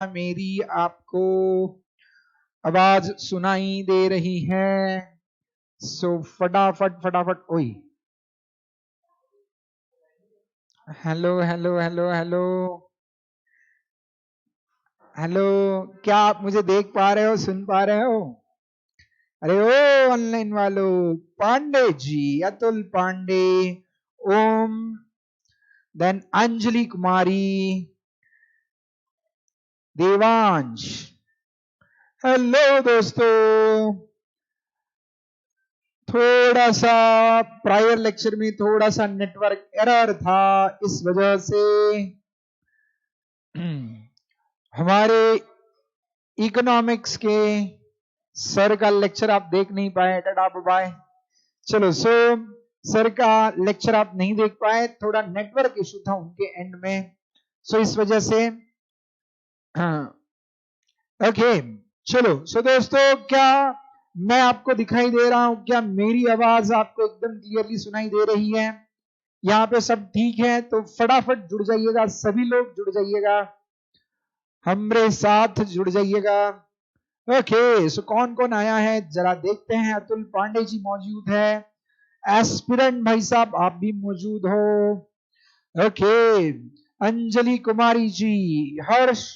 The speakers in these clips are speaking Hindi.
मेरी आपको आवाज सुनाई दे रही है? सो फटाफट फटाफट ओई hello hello hello hello hello, क्या आप मुझे देख पा रहे हो, सुन पा रहे हो? अरे ओ ऑनलाइन वालों, पांडे जी, अतुल पांडे, ओम, देन अंजलि कुमारी, देवांश, हेलो दोस्तों। थोड़ा सा प्रायर लेक्चर में थोड़ा सा नेटवर्क एरर था, इस वजह से हमारे इकोनॉमिक्स के सर का लेक्चर आप देख नहीं पाए। Tata bye. चलो, सो सर का लेक्चर आप नहीं देख पाए, थोड़ा नेटवर्क इशू था उनके एंड में, सो इस वजह से ओके। चलो, सो दोस्तों, क्या मैं आपको दिखाई दे रहा हूं? क्या मेरी आवाज आपको एकदम क्लियरली सुनाई दे रही है? यहाँ पे सब ठीक है? तो फटाफट जुड़ जाइएगा, सभी लोग जुड़ जाइएगा, हमरे साथ जुड़ जाइएगा। ओके, सो कौन कौन आया है जरा देखते हैं। अतुल पांडे जी मौजूद है, एस्पिरेंट भाई साहब आप भी मौजूद हो। ओके, अंजलि कुमारी जी, हर्ष,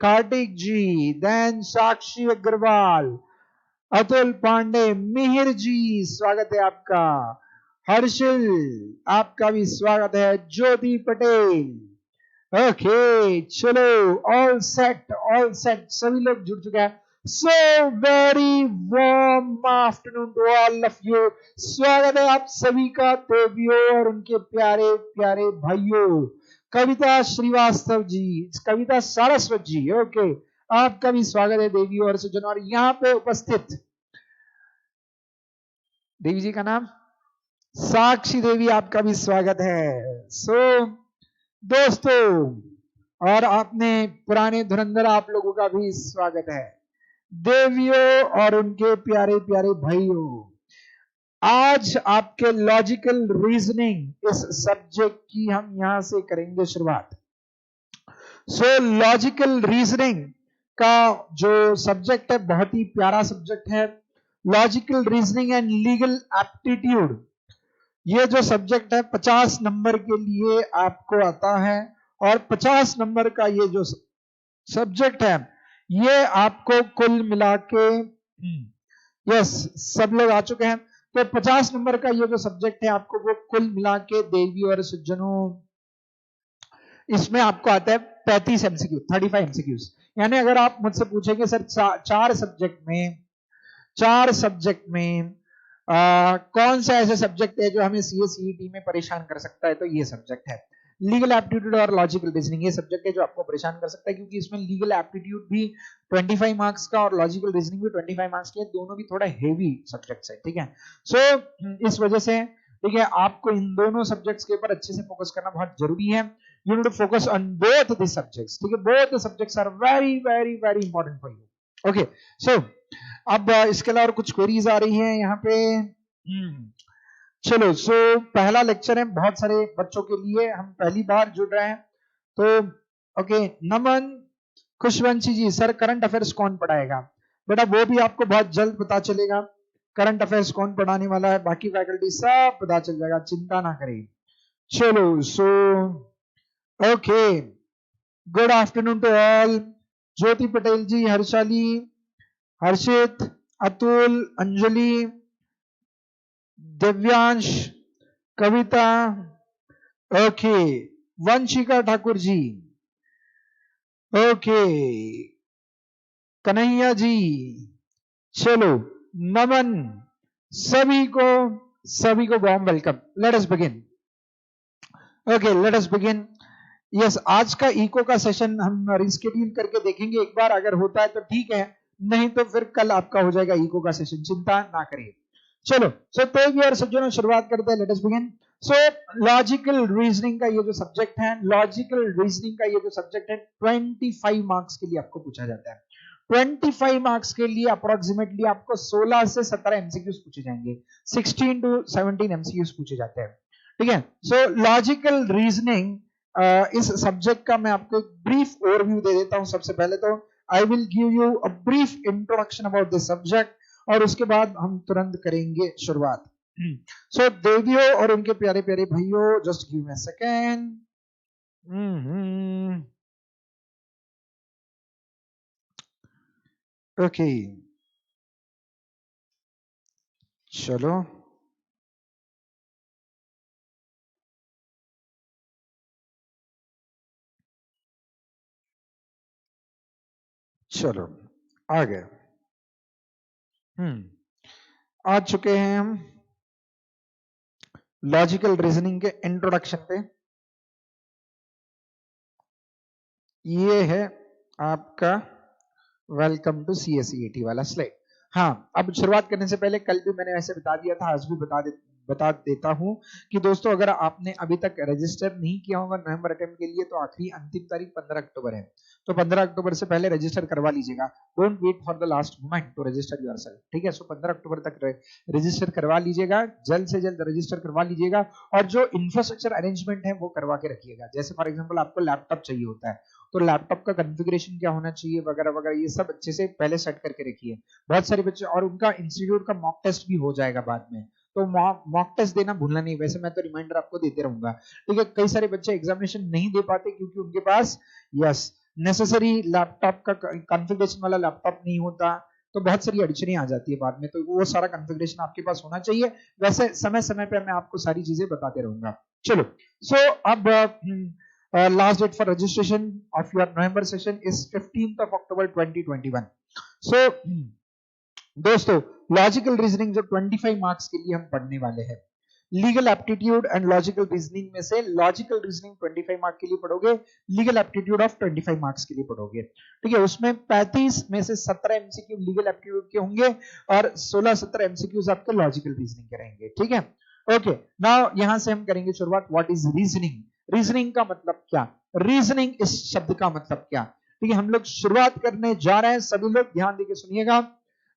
कार्तिक जी, देन साक्षी अग्रवाल, अतुल पांडे, मिहिर जी स्वागत है आपका, हर्षिल आपका भी स्वागत है, ज्योति पटेल। ओके, चलो, ऑल सेट, सभी लोग जुड़ चुके हैं। So very warm afternoon to all of you. स्वागत है आप सभी का, देवियों और उनके प्यारे प्यारे भाइयों। कविता श्रीवास्तव जी, कविता सारस्वत जी, ओके, आपका भी स्वागत है देवियों और सज्जनों। और यहाँ पे उपस्थित देवी जी का नाम साक्षी देवी, आपका भी स्वागत है। सो दोस्तों, और आपने पुराने धुरंधर आप लोगों का भी स्वागत है, देवियों और उनके प्यारे प्यारे भाइयों। आज आपके लॉजिकल रीजनिंग इस सब्जेक्ट की हम यहां से करेंगे शुरुआत। सो लॉजिकल रीजनिंग का जो सब्जेक्ट है बहुत ही प्यारा सब्जेक्ट है, logical reasoning and legal aptitude. ये जो सब्जेक्ट है 50 नंबर के लिए आपको आता है, और 50 नंबर का ये जो सब्जेक्ट है ये आपको कुल मिला के यस सब लोग आ चुके हैं, तो 50 नंबर का ये जो सब्जेक्ट है आपको वो कुल मिला के देवी और सज्जनों इसमें आपको आता है 35 एमसीक्यू, 35 एमसीक्यूज। यानी अगर आप मुझसे पूछेंगे सर चार सब्जेक्ट में कौन सा ऐसा सब्जेक्ट है जो हमें सीएसईटी में परेशान कर सकता है, तो ये सब्जेक्ट है लीगल एप्टीट्यूड और लॉजिकल रीजनिंग। ये सब्जेक्ट है जो आपको परेशान कर सकता है, क्योंकि इसमें लीगल एप्टीट्यूड भी 25 मार्क्स का और लॉजिकल रीजनिंग भी 25 मार्क्स के, दोनों भी थोड़ा हेवी सब्जेक्ट्स है, ठीक है। सो इस वजह से ठीक है, आपको इन दोनों सब्जेक्ट्स के ऊपर अच्छे से फोकस करना बहुत जरूरी है। You need to focus on both the subjects, ठीक है, both the subjects are very very very important for you. Okay, so अब इसके अलावा कुछ क्वेरीज आ रही हैं यहाँ पे। चलो, सो पहला लेक्चर है बहुत सारे बच्चों के लिए, हम पहली बार जुड़ रहे हैं, तो ओके। नमन खुशवंशी जी, सर करंट अफेयर्स कौन पढ़ाएगा? बेटा वो भी आपको बहुत जल्द पता चलेगा, करंट अफेयर्स कौन पढ़ाने वाला है, बाकी फैकल्टी सब पता चल जाएगा, चिंता ना करें। चलो, so okay, good afternoon to all. Jyoti Patel ji, Harshali, Harshit, Atul, Anjali, Divyansh, Kavita, okay, Vanshika Thakur ji, okay, Kanhaiya ji, चलो, नमन, सभी को warm welcome. Let us begin. Okay, let us begin. Yes, आज का इको का सेशन हम रिस्केड्यूल करके देखेंगे एक बार, अगर होता है तो ठीक है, नहीं तो फिर कल आपका हो जाएगा इको का सेशन, चिंता ना करिए। चलो, सो तो यार सज्जनों शुरुआत करते हैं, लेट अस बिगिन। सो लॉजिकल रीजनिंग का ये जो सब्जेक्ट है, लॉजिकल रीजनिंग का ये जो सब्जेक्ट है 25 मार्क्स के लिए आपको पूछा जाता है। 25 मार्क्स के लिए अप्रोक्सीमेटली आपको 16 से 17 एमसीक्यूज पूछे जाएंगे, 16 to 17 एमसीक्यूज पूछे जाते हैं, ठीक है। सो लॉजिकल रीजनिंग इस सब्जेक्ट का मैं आपको एक ब्रीफ ओवरव्यू दे देता हूं। सबसे पहले तो I will give you a brief introduction about this subject, और उसके बाद हम तुरंत करेंगे शुरुआत। सो देवियों और उनके प्यारे प्यारे भाइयों, just give me a second. Okay, चलो चलो आ गए। आ चुके हैं हम लॉजिकल रीजनिंग के इंट्रोडक्शन पे। ये है आपका वेलकम टू CSEAT वाला स्लाइड। हाँ, अब शुरुआत करने से पहले कल भी मैंने ऐसे बता दिया था, आज भी बता देता हूं कि दोस्तों अगर आपने अभी तक रजिस्टर नहीं किया होगा नवंबर अटेम्प्ट के लिए, तो आखिरी अंतिम तारीख 15 अक्टूबर है। तो 15 अक्टूबर से पहले रजिस्टर करवा लीजिएगा। Don't wait for the last moment to register yourself, ठीक है। सो 15 अक्टूबर तक रजिस्टर करवा लीजिएगा, जल्द से जल्द रजिस्टर करवा लीजिएगा। और जो इंफ्रास्ट्रक्चर अरेंजमेंट है वो करवा के रखिएगा। जैसे फॉर एग्जाम्पल आपको लैपटॉप चाहिए होता है, तो लैपटॉप का कॉन्फ़िगरेशन क्या होना चाहिए वगैरह वगैरह, ये सब अच्छे से पहले सेट करके रखिए। बहुत सारे बच्चे, और उनका इंस्टीट्यूट का मॉक टेस्ट भी हो जाएगा बाद में, तो मॉक टेस्ट देना भूलना नहीं। वैसे मैं तो रिमाइंडर आपको देते रहूंगा, ठीक है। कई सारे बच्चे एग्जामिनेशन नहीं दे पाते क्योंकि उनके पास नेसेसरी लैपटॉप का कॉन्फ़िगरेशन वाला लैपटॉप नहीं होता, तो बहुत सारी अड़चनें आ जाती है बाद में। तो वो सारा कॉन्फ़िगरेशन आपके पास होना चाहिए। वैसे समय समय पे मैं आपको सारी चीजें बताते रहूंगा। चलो, सो अब last date for registration of your November session is 15th of October 2021. So दोस्तों, लॉजिकल रीजनिंग जो 25 मार्क्स के लिए हम पढ़ने वाले हैं, legal aptitude and logical reasoning में से लॉजिकल रीजनिंग 25 मार्क्स के लिए पढ़ोगे, लीगल एप्टीट्यूड ऑफ 25 मार्क्स के लिए पढ़ोगे, ठीक है। उसमें 35 में से 17 एमसीक्यू लीगल एप्टीट्यूड के होंगे और 16-17 एमसीक्यूज आपके लॉजिकल रीजनिंग के रहेंगे, ठीक है। ओके, नाउ यहां से हम करेंगे शुरुआत। What is reasoning? रीजनिंग का मतलब क्या? रीजनिंग इस शब्द का मतलब क्या? ठीक है, हम लोग शुरुआत करने जा रहे हैं। सभी लोग ध्यान देकर सुनिएगा।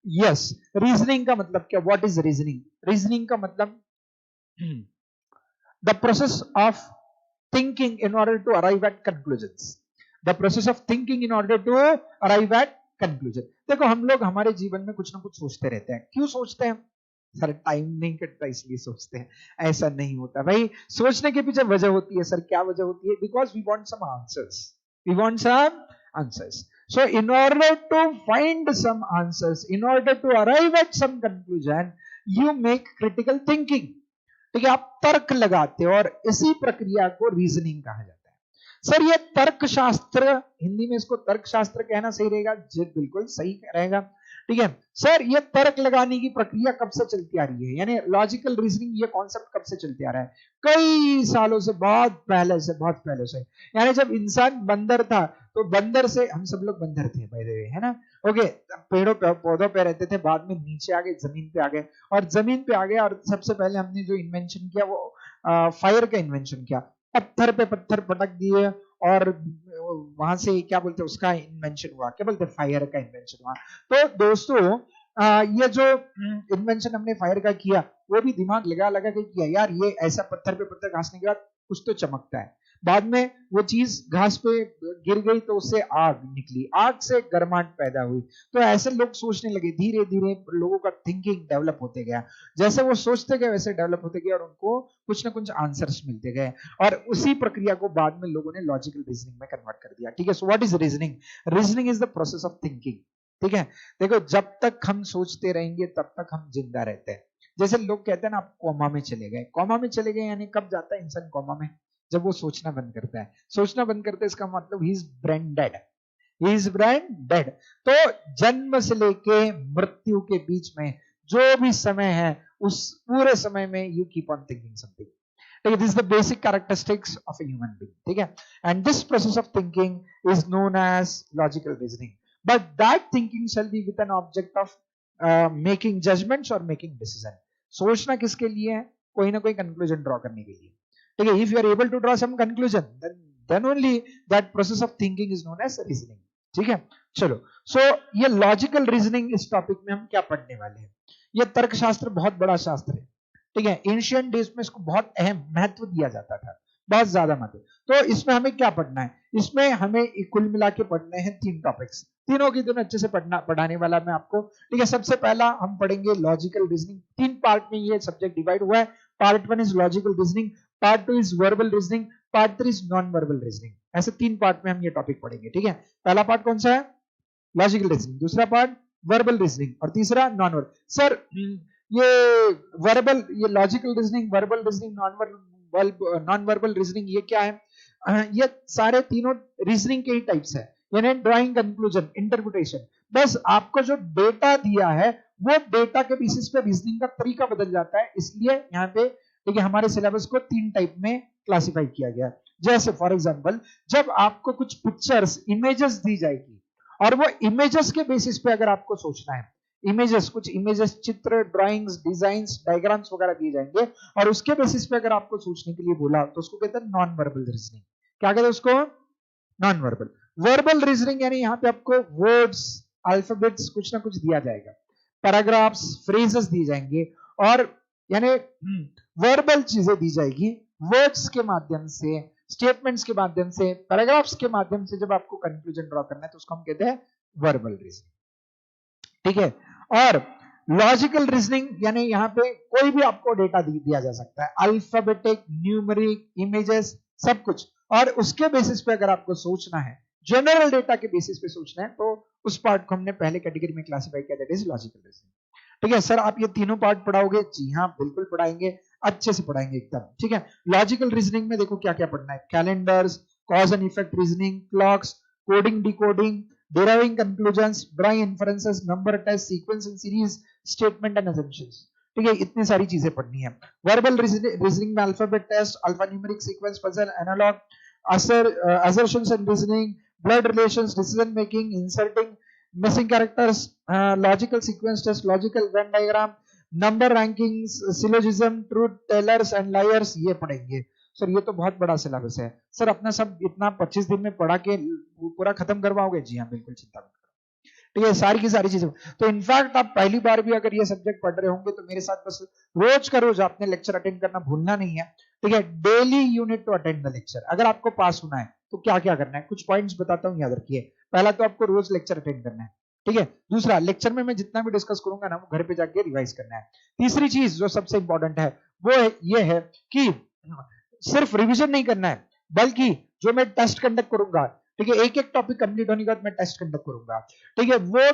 यस, रीजनिंग का मतलब क्या? What is reasoning? रीजनिंग का मतलब the process of thinking in order to arrive at conclusions. The process of thinking in order to arrive at conclusion. देखो, हम लोग हमारे जीवन में कुछ ना कुछ सोचते रहते हैं। क्यों सोचते हैं? सर टाइम नहीं कटता इसलिए सोचते हैं। ऐसा नहीं होता भाई, सोचने के पीछे वजह होती है। सर क्या वजह होती है? Because we want some answers, we want some answers. So in order to find some answers, in order to arrive at some conclusion, you make critical thinking, ठीक है। आप तर्क लगाते हो और इसी प्रक्रिया को रीजनिंग कहा जाता है। सर ये तर्क शास्त्र, हिंदी में इसको तर्क शास्त्र कहना सही रहेगा? जी बिल्कुल सही रहेगा, ठीक है। सर ये तर्क लगाने की प्रक्रिया कब से चलती आ रही है? यानी लॉजिकल रीजनिंग, ये कॉन्सेप्ट कब से चलते आ रहा है? कई सालों से, बहुत पहले से, बहुत पहले से। यानी जब इंसान बंदर था, तो बंदर से, हम सब लोग बंदर थे बाय द वे, है ना। ओके, पेड़ों पे पौधों पे रहते थे, बाद में नीचे आ गए, जमीन पे आ गए, और जमीन पे आ गए और सबसे पहले हमने जो इन्वेंशन किया वो फायर का इन्वेंशन किया। पत्थर पे पत्थर पटक दिए और वहां से क्या बोलते हैं उसका इन्वेंशन हुआ, क्या बोलते हैं, फायर का इन्वेंशन हुआ। तो दोस्तों ये जो इन्वेंशन हमने फायर का किया, वो भी दिमाग लगा लगा के किया। यार ये ऐसा पत्थर पे पत्थर घासने के बाद कुछ तो चमकता है। बाद में वो चीज घास पे गिर गई तो उससे आग निकली, आग से गर्माहट पैदा हुई। तो ऐसे लोग सोचने लगे, धीरे धीरे लोगों का थिंकिंग डेवलप होते गया। जैसे वो सोचते गए वैसे डेवलप होते गए और उनको कुछ ना कुछ आंसर्स मिलते गए, और उसी प्रक्रिया को बाद में लोगों ने लॉजिकल रीजनिंग में कन्वर्ट कर दिया, ठीक है। So what is reasoning? Reasoning is the process of thinking, ठीक है। देखो, जब तक हम सोचते रहेंगे तब तक हम जिंदा रहते हैं। जैसे लोग कहते हैं ना, आप कोमा में चले गए। कोमा में चले गए यानी कब जाता है इंसान कोमा में? जब वो सोचना बंद करता है। सोचना बंद करता है इसका मतलब he is brain dead, he is brain dead. तो जन्म से लेके मृत्यु के बीच में जो भी समय है, उस पूरे समय में you keep on thinking something, ठीक है। This is the basic characteristics of a human being, ठीक है। And this process of thinking is known as logical reasoning, but that thinking shall be with an object of making judgements और मेकिंग डिसीजन। सोचना किसके लिए है? कोई ना कोई कंक्लूजन ड्रॉ करने के लिए, ठीक है। If you are able to draw some conclusion, then only that process of thinking is known as reasoning, ठीक है। चलो, सो ये लॉजिकल रीजनिंग, इस टॉपिक में हम क्या पढ़ने वाले हैं? ये तर्क शास्त्र बहुत बड़ा शास्त्र है, ठीक है। एंशिएंट डेज में इसको बहुत अहम महत्व दिया जाता था। बहुत ज्यादा मत है। तो इसमें हमें क्या पढ़ना है, इसमें हमें कुल मिला के पढ़ने हैं 3 टॉपिक्स, तीनों की तीनों अच्छे से पढ़ाने वाला मैं आपको। ठीक है, सबसे पहला हम पढ़ेंगे लॉजिकल रीजनिंग। 3 पार्ट में ये सब्जेक्ट डिवाइड हुआ है। Part 1 is logical reasoning, part 2 is verbal reasoning, part 3 is non verbal reasoning. ऐसे 3 पार्ट में हम ये टॉपिक पढ़ेंगे। ठीक है, पहला पार्ट कौन सा है, लॉजिकल रीजनिंग, दूसरा पार्ट वर्बल रीजनिंग और तीसरा नॉन वर्बल। सर ये वर्बल, ये logical reasoning, verbal reasoning, non verbal reasoning, ये क्या है? ये सारे तीनों रीजनिंग के ही टाइप्स है, यानी ड्राइंग, कंक्लूजन, इंटरप्रिटेशन। बस आपको जो डेटा दिया है वो डेटा के बेसिस पे रीजनिंग का तरीका बदल जाता है, इसलिए यहाँ पे देखिए हमारे सिलेबस को 3 टाइप में क्लासिफाई किया गया है। जैसे फॉर एग्जांपल, जब आपको कुछ पिक्चर्स, इमेजेस दी जाएगी और वो इमेजेस के बेसिस पे अगर आपको सोचना है, इमेजेस, कुछ इमेजेस, चित्र, ड्राइंग्स, डिजाइन्स, डायग्राम्स वगैरह दिए जाएंगे और उसके बेसिस पे अगर आपको सोचने के लिए बोला तो उसको कहते हैं नॉन वर्बल रीजनिंग। क्या कहते हैं उसको? Non verbal. वर्बल रीजनिंग यानी यहाँ पे आपको वर्ड्स, अल्फाबेट्स कुछ ना कुछ दिया जाएगा, पैराग्राफ्स, फ्रेजेस दिए जाएंगे और यानी वर्बल चीजें दी जाएगी, वर्ड्स के माध्यम से, स्टेटमेंट्स के माध्यम से, पैराग्राफ्स के माध्यम से जब आपको कंक्लूजन ड्रॉ करना है तो उसको हम कहते हैं वर्बल रीजनिंग। ठीक है, और लॉजिकल रीजनिंग यानी यहाँ पे कोई भी आपको डेटा दिया जा सकता है, अल्फाबेटिक, न्यूमेरिक, इमेजेस, सब कुछ, और उसके बेसिस पे अगर आपको सोचना है, जनरल डेटा के बेसिस पे सोचना है, तो उस पार्ट को हमने पहले कैटेगरी में क्लासिफाई किया, दैट इज लॉजिकल रीजनिंग। ठीक है सर, आप ये तीनों पार्ट पढ़ाओगे? जी हाँ, बिल्कुल पढ़ाएंगे, अच्छे से पढ़ाएंगे एकदम। ठीक है, लॉजिकल रीजनिंग में देखो क्या क्या पढ़ना है, calendars, cause and effect reasoning, clocks, coding, decoding, deriving conclusions, drawing inferences, number test, sequence and series, statement and assumptions। ठीक है, इतनी सारी चीजें पढ़नी है। वर्बल रीजनिंग में alphabet test, alphanumeric sequence, puzzle, analogue, assertions and reasoning, blood relations, decision making, inserting missing characters, logical sequence test, logical Venn diagram, number rankings, syllogism, truth tellers and liars, ये पढ़ेंगे। सर ये तो बहुत बड़ा सिलेबस है। सर अपना सब इतना 25 दिन में पढ़ा के पूरा खत्म करवाओगे? जी हाँ, बिल्कुल चिंता मत करो। ठीक है, सारी की सारी चीजें। तो इनफैक्ट आप पहली बार भी अगर ये सब्जेक्ट पढ़ रहे होंगे तो मेरे साथ बस रोज का रोज आपने लेक्चर अटेंड करना भूलना नहीं है। ठीक है, daily unit to attend the lecture. अगर आपको पास होना है तो क्या क्या करना है, कुछ पॉइंट्स बताता हूँ, याद रखिए। पहला तो आपको रोज लेक्चर अटेंड करना है। ठीक है, दूसरा, लेक्चर में मैं जितना भी डिस्कस करूंगा ना वो घर पे जाके रिवाइज करना है। तीसरी चीज जो सबसे इंपॉर्टेंट है वो ये है कि सिर्फ रिवीजन नहीं करना है, बल्कि जो मैं टेस्ट कंडक्ट करूंगा, ठीक है, एक एक टॉपिक कंप्लीट होने के बाद मैं टेस्ट कंडक्ट करूंगा। ठीक है, वो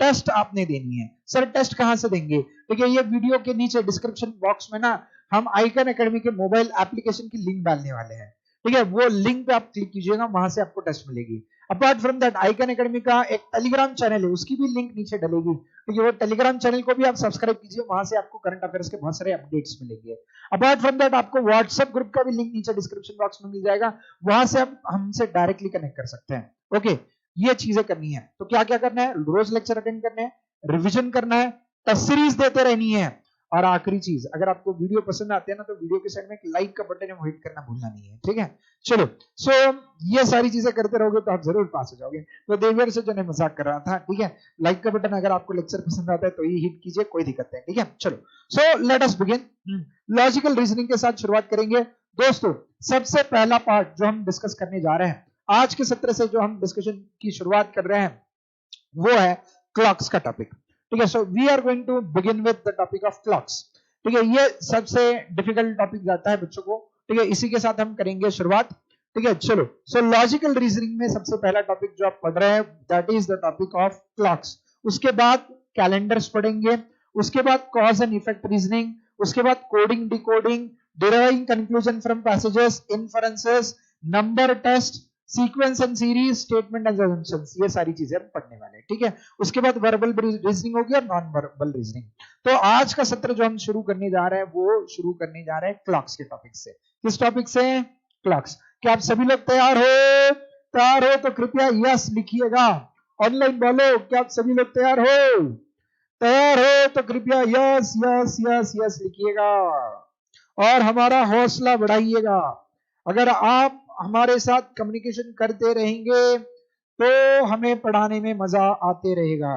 टेस्ट आपने देनी है। सर टेस्ट कहां से देंगे? ठीक है, ये वीडियो के नीचे डिस्क्रिप्शन बॉक्स में ना हम आइकन एकेडमी के मोबाइल एप्लीकेशन की लिंक डालने वाले हैं। ठीक है, वो लिंक पे आप क्लिक कीजिएगा, वहां से आपको टेस्ट मिलेगी। Apart from that, icon academy का एक टेलीग्राम चैनल है, उसकी भी लिंक नीचे डलेगी। ठीक है, वो टेलीग्राम चैनल को भी आप सब्सक्राइब कीजिए, वहां से आपको करंट अफेयर्स के बहुत सारे अपडेट्स मिलेंगे। अपार्ट फ्रॉम दैट, आपको व्हाट्सएप ग्रुप का भी लिंक नीचे डिस्क्रिप्शन बॉक्स में मिल जाएगा, वहां से आप हमसे डायरेक्टली कनेक्ट कर सकते हैं। ओके, ये चीजें करनी है। तो क्या क्या करना है? रोज लेक्चर अटेंड करने हैं, रिविजन करना है, टेस्ट सीरीज देते रहनी है, और आखिरी चीज, अगर आपको वीडियो पसंद आते हैं ना तो वीडियो के साइड में एक लाइक का बटन है, वो हिट करना भूलना नहीं है। ठीक है, चलो, सो ये सारी चीजें करते रहोगे तो आप जरूर पास हो जाओगे। तो देवघर से जो मैं मजाक कर रहा था, ठीक है, लाइक का बटन अगर आपको लेक्चर पसंद आता है तो ये हिट कीजिए, कोई दिक्कत नहीं। ठीक है, चलो, so let us begin. Logical reasoning के साथ शुरुआत करेंगे। दोस्तों, सबसे पहला पार्ट जो हम डिस्कस करने जा रहे हैं आज के सत्र से, जो हम डिस्कशन की शुरुआत कर रहे हैं, वो है क्लॉक्स का टॉपिक। ठीक है, so we are going to begin with the topic of clocks. ठीक है, ये सबसे डिफिकल्ट टॉपिक जाता है बच्चों को। ठीक है, इसी के साथ हम करेंगे शुरुआत। ठीक है, चलो, सो लॉजिकल रीजनिंग में सबसे पहला टॉपिक जो आप पढ़ रहे हैं, that is the topic of clocks. उसके बाद कैलेंडर्स पढ़ेंगे, उसके बाद कॉज एंड इफेक्ट रीजनिंग, उसके बाद coding, decoding, deriving conclusion from passages, inferences, number test, sequence and series, statement and assumptions, ये सारी चीजें हम पढ़ने वाले हैं। ठीक है, उसके बाद वर्बल रीजनिंग होगी और नॉन वर्बल रीजनिंग। तो आज का सत्र जो हम शुरू करने जा रहे हैं वो शुरू करने जा रहे हैं क्लॉक्स के टॉपिक से। किस टॉपिक से? क्लॉक्स। क्या आप सभी लोग तैयार हो? तैयार हो तो कृपया यस लिखिएगा। ऑनलाइन बोलो, क्या आप सभी लोग तैयार हो? तैयार हो तो कृपया यस यस यस यस लिखिएगा और हमारा हौसला बढ़ाइएगा। अगर आप हमारे साथ कम्युनिकेशन करते रहेंगे तो हमें पढ़ाने में मजा आते रहेगा।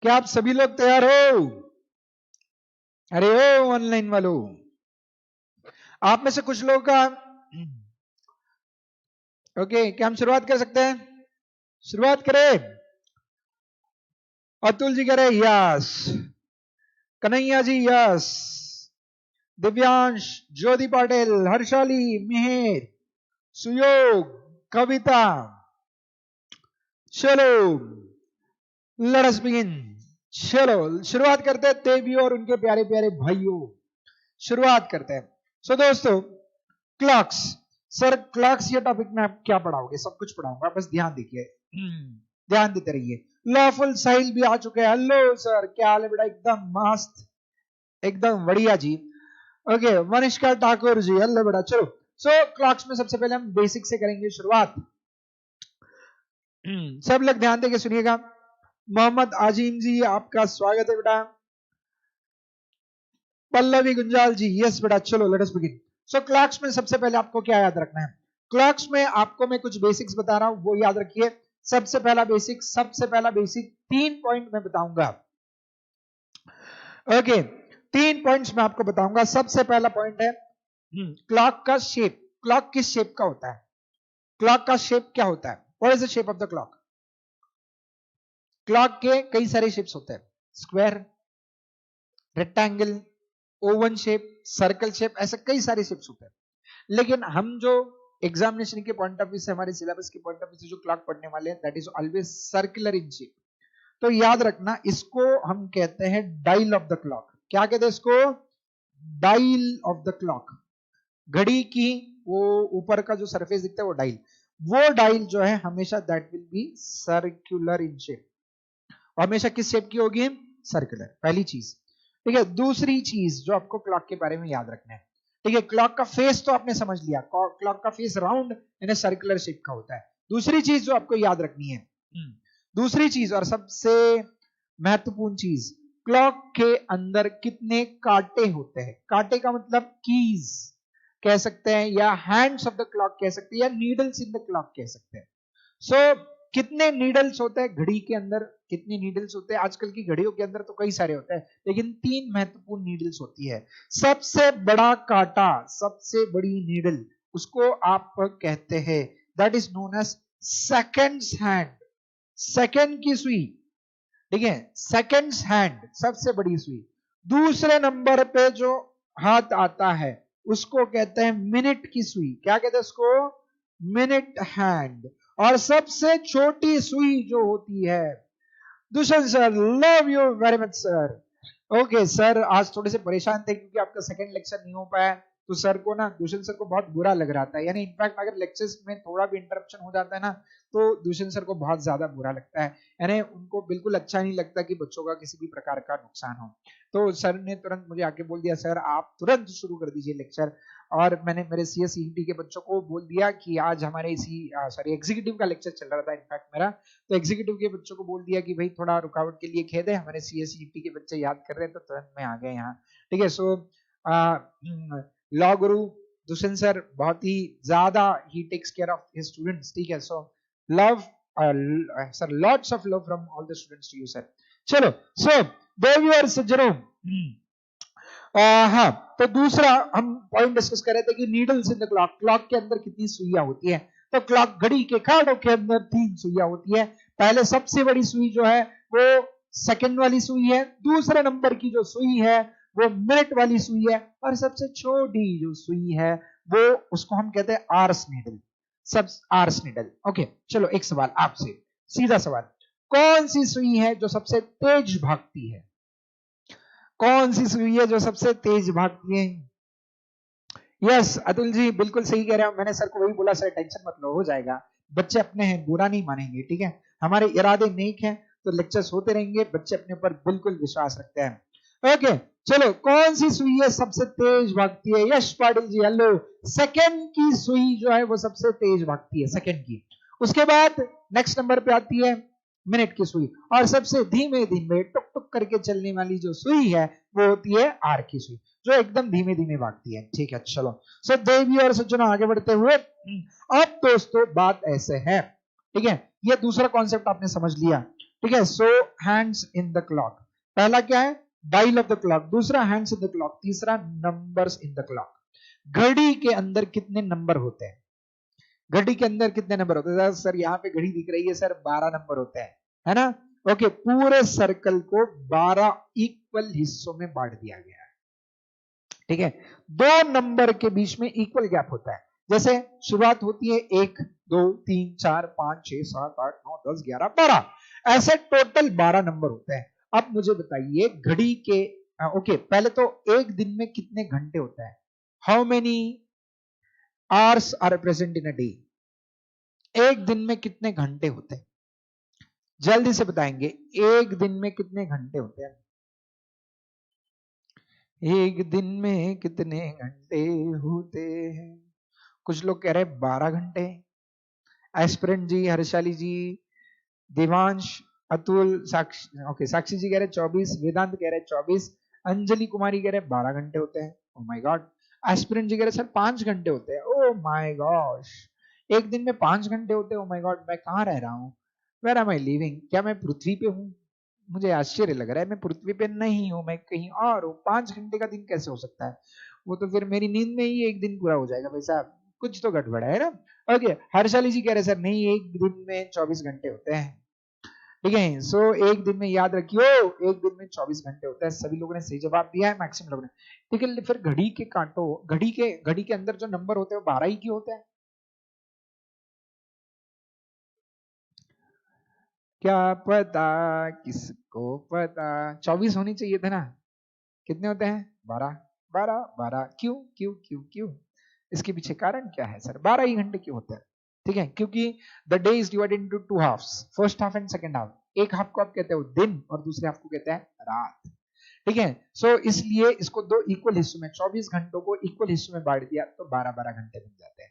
क्या आप सभी लोग तैयार हो? अरे ओ ऑनलाइन वालों, आप में से कुछ लोगों का ओके, क्या हम शुरुआत कर सकते हैं? शुरुआत करें? अतुल जी कह रहे यस, कन्हैया जी यस, दिव्यांश, ज्योति पाटिल, हर्षाली, मिहिर, सुयोग, कविता। चलो लेट अस बिगिन। चलो शुरुआत करते हैं देवियों और उनके प्यारे प्यारे भाइयों, शुरुआत करते हैं। सो दोस्तों, क्लॉक्स। सर क्लॉक्स ये टॉपिक में आप क्या पढ़ाओगे? सब कुछ पढ़ाऊंगा, बस ध्यान देखिए, ध्यान देते रहिए। लॉफुल साहिल भी आ चुके हैं। हेलो सर, क्या हाल है बेटा? एकदम मस्त, एकदम बढ़िया जी। ओके, वनिष्का ठाकुर जी, हेलो बेटा। चलो सो क्लॉक्स में सबसे पहले हम बेसिक से करेंगे शुरुआत। सब लोग ध्यान देके सुनिएगा। मोहम्मद आजीम जी, आपका स्वागत है बेटा। पल्लवी गुंजाल जी, यस बेटा। चलो लेट अस बिगिन। सो क्लॉक्स में सबसे पहले आपको क्या याद रखना है? क्लॉक्स में आपको मैं कुछ बेसिक्स बता रहा हूं, वो याद रखिए। सबसे पहला बेसिक 3 पॉइंट में बताऊंगा। ओके, 3 पॉइंट्स में आपको बताऊंगा। सबसे पहला पॉइंट है क्लॉक का शेप। क्लॉक किस शेप का होता है? क्लॉक का शेप क्या होता है? What is the shape of the clock? Clock के कई सारे शेप्स होते हैं, square, rectangle, oven shape, circle shape, ऐसे कई सारे शेप्स होते हैं। लेकिन हम जो एग्जामिनेशन के पॉइंट ऑफ व्यू से, हमारे सिलेबस के पॉइंट ऑफ व्यू से जो क्लॉक पढ़ने वाले हैं, that is always circular in shape. तो याद रखना, इसको हम कहते हैं डायल ऑफ द क्लॉक। क्या कहते हैं इसको? Dial of the clock. घड़ी की वो ऊपर का जो सरफेस दिखता है वो डायल। वो डायल जो है हमेशा that will be circular in shape. हमेशा किस शेप की होगी? सर्कुलर। पहली चीज, ठीक है। दूसरी चीज जो आपको क्लॉक के बारे में याद रखना है, ठीक है, क्लॉक का फेस तो आपने समझ लिया, क्लॉक का फेस राउंड यानी सर्कुलर शेप का होता है। दूसरी चीज जो आपको याद रखनी है, दूसरी चीज और सबसे महत्वपूर्ण चीज, क्लॉक के अंदर कितने कांटे होते हैं? कांटे का मतलब कीज कह सकते हैं, या हैंड्स ऑफ द क्लॉक कह सकते हैं, या नीडल्स इन द क्लॉक कह सकते हैं। सो कितने नीडल्स होते हैं घड़ी के अंदर? कितने नीडल्स होते हैं? आजकल की घड़ियों के अंदर तो कई सारे होते हैं, लेकिन 3 महत्वपूर्ण नीडल्स होती है। सबसे बड़ा कांटा, सबसे बड़ी नीडल, उसको आप कहते हैं that is known as seconds hand. Second की सुई, ठीक है, सेकंड्स हैंड, सबसे बड़ी सुई। दूसरे नंबर पे जो हाथ आता है उसको कहते हैं मिनट की सुई। क्या कहते हैं उसको? Minute hand. और सबसे छोटी सुई जो होती है, Dushyant sir, love you very much sir. Okay sir, आज थोड़े से परेशान थे क्योंकि आपका सेकंड लेक्चर नहीं हो पाया, तो सर को ना, दुष्यंत सर को बहुत बुरा लग रहा था। यानी इनफैक्ट अगर लेक्चर्स में थोड़ा भी इंटरप्शन हो जाता है ना, तो दुष्यंत सर को बहुत ज्यादा बुरा लगता है। यानी उनको बिल्कुल अच्छा नहीं लगता कि बच्चों का किसी भी प्रकार का नुकसान हो। तो सर ने तुरंत मुझे आके बोल दिया, सर आप तुरंत शुरू कर दीजिए लेक्चर। और मैंने मेरे CSET के बच्चों को बोल दिया कि आज हमारे इसी सॉरी एग्जीक्यूटिव का लेक्चर चल रहा था इनफैक्ट मेरा, तो एग्जीक्यूटिव के बच्चों को बोल दिया कि भाई थोड़ा रुकावट के लिए खेद है, हमारे CSET के बच्चे याद कर रहे हैं, तो तुरंत में आ गए यहाँ। ठीक है, सो लॉ गुरु दुष्यंत सर बहुत ही ज्यादा ही takes care of his students. ठीक है, so love sir, lots of love from all the students to you sir. चलो सो देवियों और सज्जनों, हाँ, तो दूसरा हम पॉइंट डिस्कस कर रहे थे कि needles in the clock. Clock के अंदर कितनी सुइयां होती है? तो क्लॉक घड़ी के कांटों के अंदर 3 सुइयां होती है। पहले सबसे बड़ी सुई जो है वो सेकंड वाली सुई है, दूसरे नंबर की जो सुई है वो मिनट वाली सुई है, और सबसे छोटी जो सुई है वो, उसको हम कहते हैं आर्स नीडल। सब आर्स नीडल। ओके, चलो एक सवाल आपसे, सीधा सवाल, कौन सी सुई है जो सबसे तेज भागती है? कौन सी सुई है जो सबसे तेज भागती है? यस अतुल जी, बिल्कुल सही कह रहे हो। मैंने सर को वही बोला, सर टेंशन मत लो, हो जाएगा। बच्चे अपने हैं, बुरा नहीं मानेंगे, ठीक है। हमारे इरादे नेक हैं, तो लेक्चर्स होते रहेंगे। बच्चे अपने ऊपर बिल्कुल विश्वास रखते हैं। ओके, चलो कौन सी सुई है सबसे तेज भागती है? यश पाटिल जी, हेलो। सेकंड की सुई जो है वो सबसे तेज भागती है, सेकंड की। उसके बाद नेक्स्ट नंबर पे आती है मिनट की सुई, और सबसे धीमे धीमे टुक टुक करके चलने वाली जो सुई है वो होती है आर की सुई, जो एकदम धीमे धीमे भागती है। ठीक है, चलो सो देवी और सज्जनों, आगे बढ़ते हुए अब दोस्तों बात ऐसे है, ठीक है, ये दूसरा कॉन्सेप्ट आपने समझ लिया। ठीक है, सो हैंड्स इन द क्लॉक। पहला क्या है? डायल ऑफ द क्लॉक, दूसरा हैंड्स इन द क्लॉक, तीसरा नंबर्स इन द क्लॉक। घड़ी के अंदर कितने नंबर होते हैं? घड़ी के अंदर कितने नंबर होते हैं? सर यहाँ पे घड़ी दिख रही है सर, 12 नंबर होते हैं, है ना? ओके, पूरे सर्कल को 12 इक्वल हिस्सों में बांट दिया गया है, ठीक है? 2 नंबर के बीच में इक्वल गैप होता है। जैसे शुरुआत होती है 1 2 3 4 5 6 7 8 9 10 11 12, ऐसे टोटल 12 नंबर होते हैं। अब मुझे बताइए घड़ी के ओके, पहले तो एक दिन में कितने घंटे होता है? How many hours are present in a day? एक दिन में कितने घंटे होते हैं? जल्दी से बताएंगे, एक दिन में कितने घंटे होते हैं? एक दिन में कितने घंटे होते हैं? कुछ लोग कह रहे हैं 12 घंटे। एस्पिरेंट जी, हर्षाली जी, देवांश, अतुल, साक्षी, ओके साक्षी जी कह रहे 24, वेदांत कह रहे 24, अंजलि कुमारी कह रहे 12 घंटे होते हैं। ओ माय गॉड। एस्पिरेंट जी कह रहे सर 5 घंटे होते हैं। ओ माय गॉश, एक दिन में 5 घंटे होते हैं। ओ माय गॉड, मैं कहां रह रहा हूं? Where am I living? क्या मैं पृथ्वी पे हूं? मुझे आश्चर्य लग रहा है, मैं पृथ्वी पे नहीं हूं, मैं कहीं और हूं। 5 घंटे का दिन कैसे हो सकता है? वो तो फिर मेरी नींद में ही एक दिन पूरा हो जाएगा भाई साहब, कुछ तो गड़बड़ है ना? ओके, हर्षाली जी कह रहे सर नहीं, एक दिन में 24 घंटे होते हैं, ठीक है? सो एक दिन में याद रखियो, एक दिन में 24 घंटे होता है। सभी लोगों ने सही जवाब दिया है, मैक्सिमम लोगों ने, ठीक है? फिर घड़ी के कांटो, घड़ी के अंदर जो नंबर होते हैं वो 12 ही क्यों होते हैं? क्या पता, किसको पता? 24 होनी चाहिए थे ना? कितने होते हैं? 12 12 12। क्यों क्यों क्यों क्यों? इसके पीछे कारण क्या है सर? 12 ही घंटे क्यों होते हैं? ठीक है, क्योंकि the day is divided into 2 halfs, first half and second half. एक हाफ को आप कहते हो दिन और दूसरे हाफ को कहते हैं रात, ठीक है? सो इसलिए इसको 2 इक्वल हिस्सों में, 24 घंटों को इक्वल हिस्सों में बांट दिया तो 12 12 घंटे बन जाते हैं।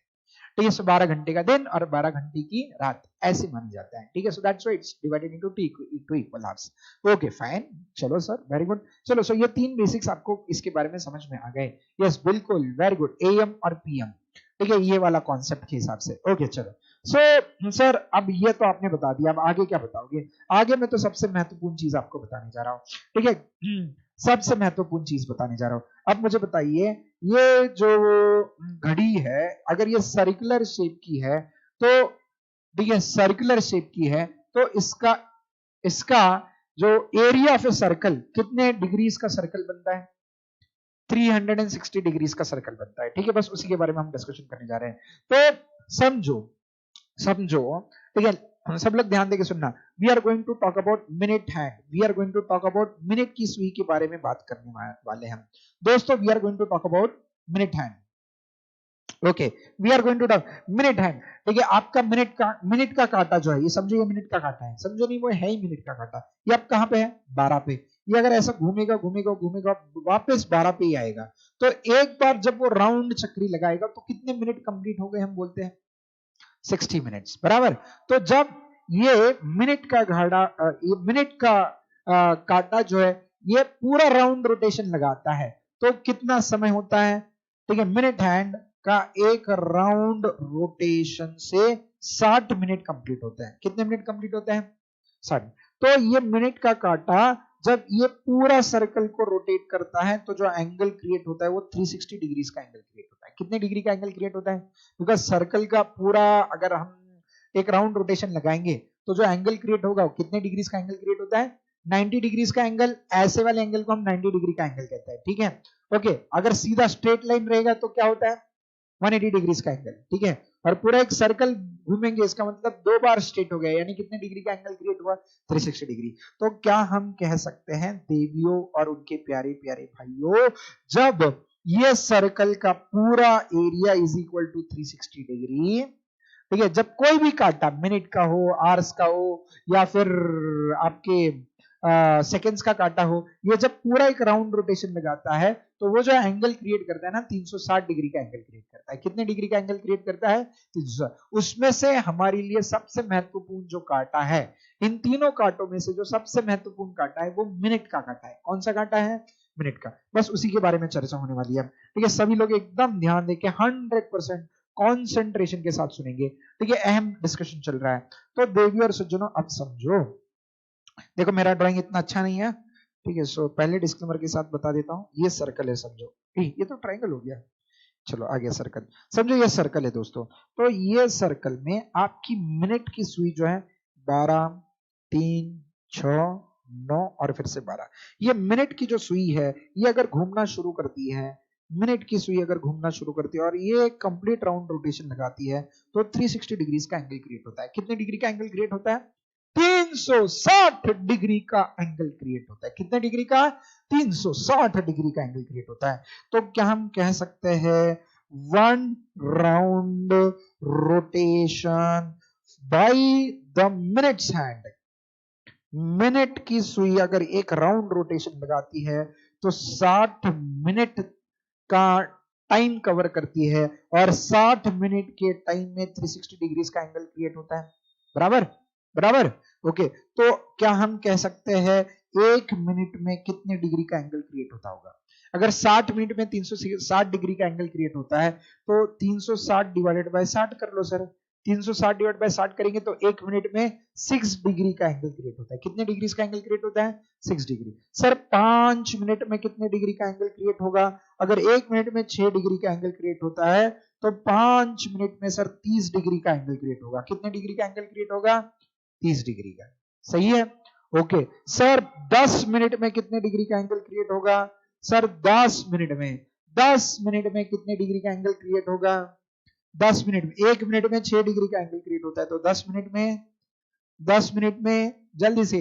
ठीक है, सो 12 घंटे का दिन और 12 घंटे की रात ऐसे माना जाता है, ठीक है? So that's why it's divided into 2 equal halfs. Okay fine, चलो सर, वेरी गुड। चलो, सो ये 3 बेसिक्स आपको इसके बारे में समझ में आ गए। यस बिल्कुल, वेरी गुड। एएम और पीएम, ठीक है, ये वाला कॉन्सेप्ट के हिसाब से। ओके चलो, सो सर अब ये तो आपने बता दिया, अब आगे क्या बताओगे? आगे मैं तो सबसे महत्वपूर्ण चीज आपको बताने जा रहा हूँ, ठीक है? सबसे महत्वपूर्ण चीज बताने जा रहा हूं। अब मुझे बताइए, ये जो घड़ी है अगर ये सर्कुलर शेप की है तो, ठीक है, सर्कुलर शेप की है तो इसका इसका जो एरिया ऑफ ए सर्कल, कितने डिग्रीज का सर्कल बनता है? 360 डिग्रीज का सर्कल बनता है, ठीक है? बस उसी के बारे में हम डिस्कशन करने जा रहे हैं। तो समझो समझो, ठीक है? सब लोग ध्यान देके सुनना। We are going to talk about minute hand, we are going to talk about minute की सुई के बारे में बात करने वाले हैं दोस्तों। We are going to talk about minute hand, okay? We are going to talk minute hand, ठीक है? आपका मिनट का कांटा जो है, ये समझो, ये मिनट का कांटा है, समझो नहीं, वो है ही मिनट का कांटा। ये अब कहां पे है? 12 पे। ये अगर ऐसा घूमेगा घूमेगा घूमेगा वापस 12 पे ही आएगा। तो एक बार जब वो राउंड चक्री लगाएगा तो कितने मिनट कंप्लीट हो गए? हम बोलते हैं 60 मिनट्स, बराबर। तो जब ये मिनट का घाटा, ये मिनट का कांटा जो है ये पूरा राउंड रोटेशन लगाता है तो कितना समय होता है? ठीक है, मिनट हैंड का एक राउंड रोटेशन से 60 मिनट कंप्लीट होते हैं। कितने मिनट कंप्लीट होते हैं? 60। तो ये मिनट का कांटा जब ये पूरा सर्कल को रोटेट करता है तो जो एंगल क्रिएट होता है वो 360 डिग्रीज का एंगल क्रिएट होता है। कितने डिग्री का एंगल क्रिएट होता है? बिकॉज सर्कल का पूरा अगर हम एक राउंड रोटेशन लगाएंगे तो जो एंगल क्रिएट होगा वो कितने डिग्रीज का एंगल क्रिएट होता है? 90 डिग्रीज का एंगल। ऐसे वाले एंगल को हम 90 डिग्री का एंगल कहते हैं, ठीक है? ओके, अगर सीधा स्ट्रेट लाइन रहेगा तो क्या होता है? 180 डिग्रीज का एंगल, ठीक है? और पूरा एक सर्कल घूमेंगे, इसका मतलब 2 बार स्ट्रेट हो गया, यानी कितने डिग्री का एंगल क्रिएट हुआ? 360 डिग्री। तो क्या हम कह सकते हैं देवियों और उनके प्यारे प्यारे भाइयों, जब ये सर्कल का पूरा area is equal to 360 degree, ठीक है, जब कोई भी कांटा मिनट का हो, आवर्स का हो या फिर आपके सेकेंड्स का कांटा हो, ये जब पूरा एक राउंड रोटेशन लगाता है तो वो जो एंगल क्रिएट करता है ना, 360 डिग्री का एंगल क्रिएट करता है। कितने डिग्री का एंगल क्रिएट करता है? 360। उसमें से हमारे लिए सबसे महत्वपूर्ण जो कांटा है, इन तीनों कांटों में से जो सबसे महत्वपूर्ण कांटा है वो मिनट का कांटा है। कौन सा कांटा है? मिनट का। बस उसी के बारे में चर्चा होने वाली है, ठीक है? सभी लोग एकदम ध्यान देके 100% कॉन्सेंट्रेशन के साथ सुनेंगे, ठीक है? अहम डिस्कशन चल रहा है। तो देवी और सज्जनों अब समझो, देखो मेरा ड्राइंग इतना अच्छा नहीं है, ठीक है। सो पहले डिस्क्लेमर के साथ बता देता हूं, ये सर्कल है समझो, ये तो ट्रायंगल हो गया, चलो आ गया सर्कल, समझो ये सर्कल है दोस्तों। तो ये सर्कल में आपकी मिनट की सुई जो है 12, 3, 6, 9 और फिर से 12, ये मिनट की जो सुई है ये अगर घूमना शुरू करती है, मिनट की सुई अगर घूमना शुरू करती है और ये कंप्लीट राउंड रोटेशन लगाती है तो 360 डिग्री का एंगल क्रिएट होता है। कितने डिग्री का एंगल क्रिएट होता है? 360 डिग्री का एंगल क्रिएट होता है। कितने डिग्री का? 360 डिग्री का एंगल क्रिएट होता है। तो क्या हम कह सकते हैं 1 round rotation by the minutes hand, minute की सुई अगर एक राउंड रोटेशन लगाती है तो 60 मिनट का टाइम कवर करती है और 60 मिनट के टाइम में 360 डिग्री का एंगल क्रिएट होता है। बराबर बराबर, ओके। तो क्या हम कह सकते हैं 1 मिनट में कितने डिग्री का एंगल क्रिएट होता होगा? अगर 60 मिनट में 360 डिग्री का एंगल क्रिएट होता है तो 360 डिवाइडेड बाय 60 कर लो सर। 360 डिवाइड बाय 60 करेंगे तो 1 मिनट में 6 डिग्री का एंगल क्रिएट होता है। कितने डिग्री का एंगल क्रिएट होता है? 6 डिग्री। सर 5 मिनट में कितने डिग्री का एंगल क्रिएट होगा? अगर 1 मिनट में 6 डिग्री का एंगल क्रिएट होता है तो 5 मिनट में सर 30 डिग्री का एंगल क्रिएट होगा। कितने डिग्री का एंगल क्रिएट होगा? 30 डिग्री का। सही है, ओके। सर 10 मिनट में कितने डिग्री का एंगल क्रिएट होगा? सर 10 मिनट में कितने डिग्री का एंगल क्रिएट होगा? 10 मिनट में, 1 मिनट में 6 डिग्री का एंगल क्रिएट होता है तो 10 मिनट में जल्दी से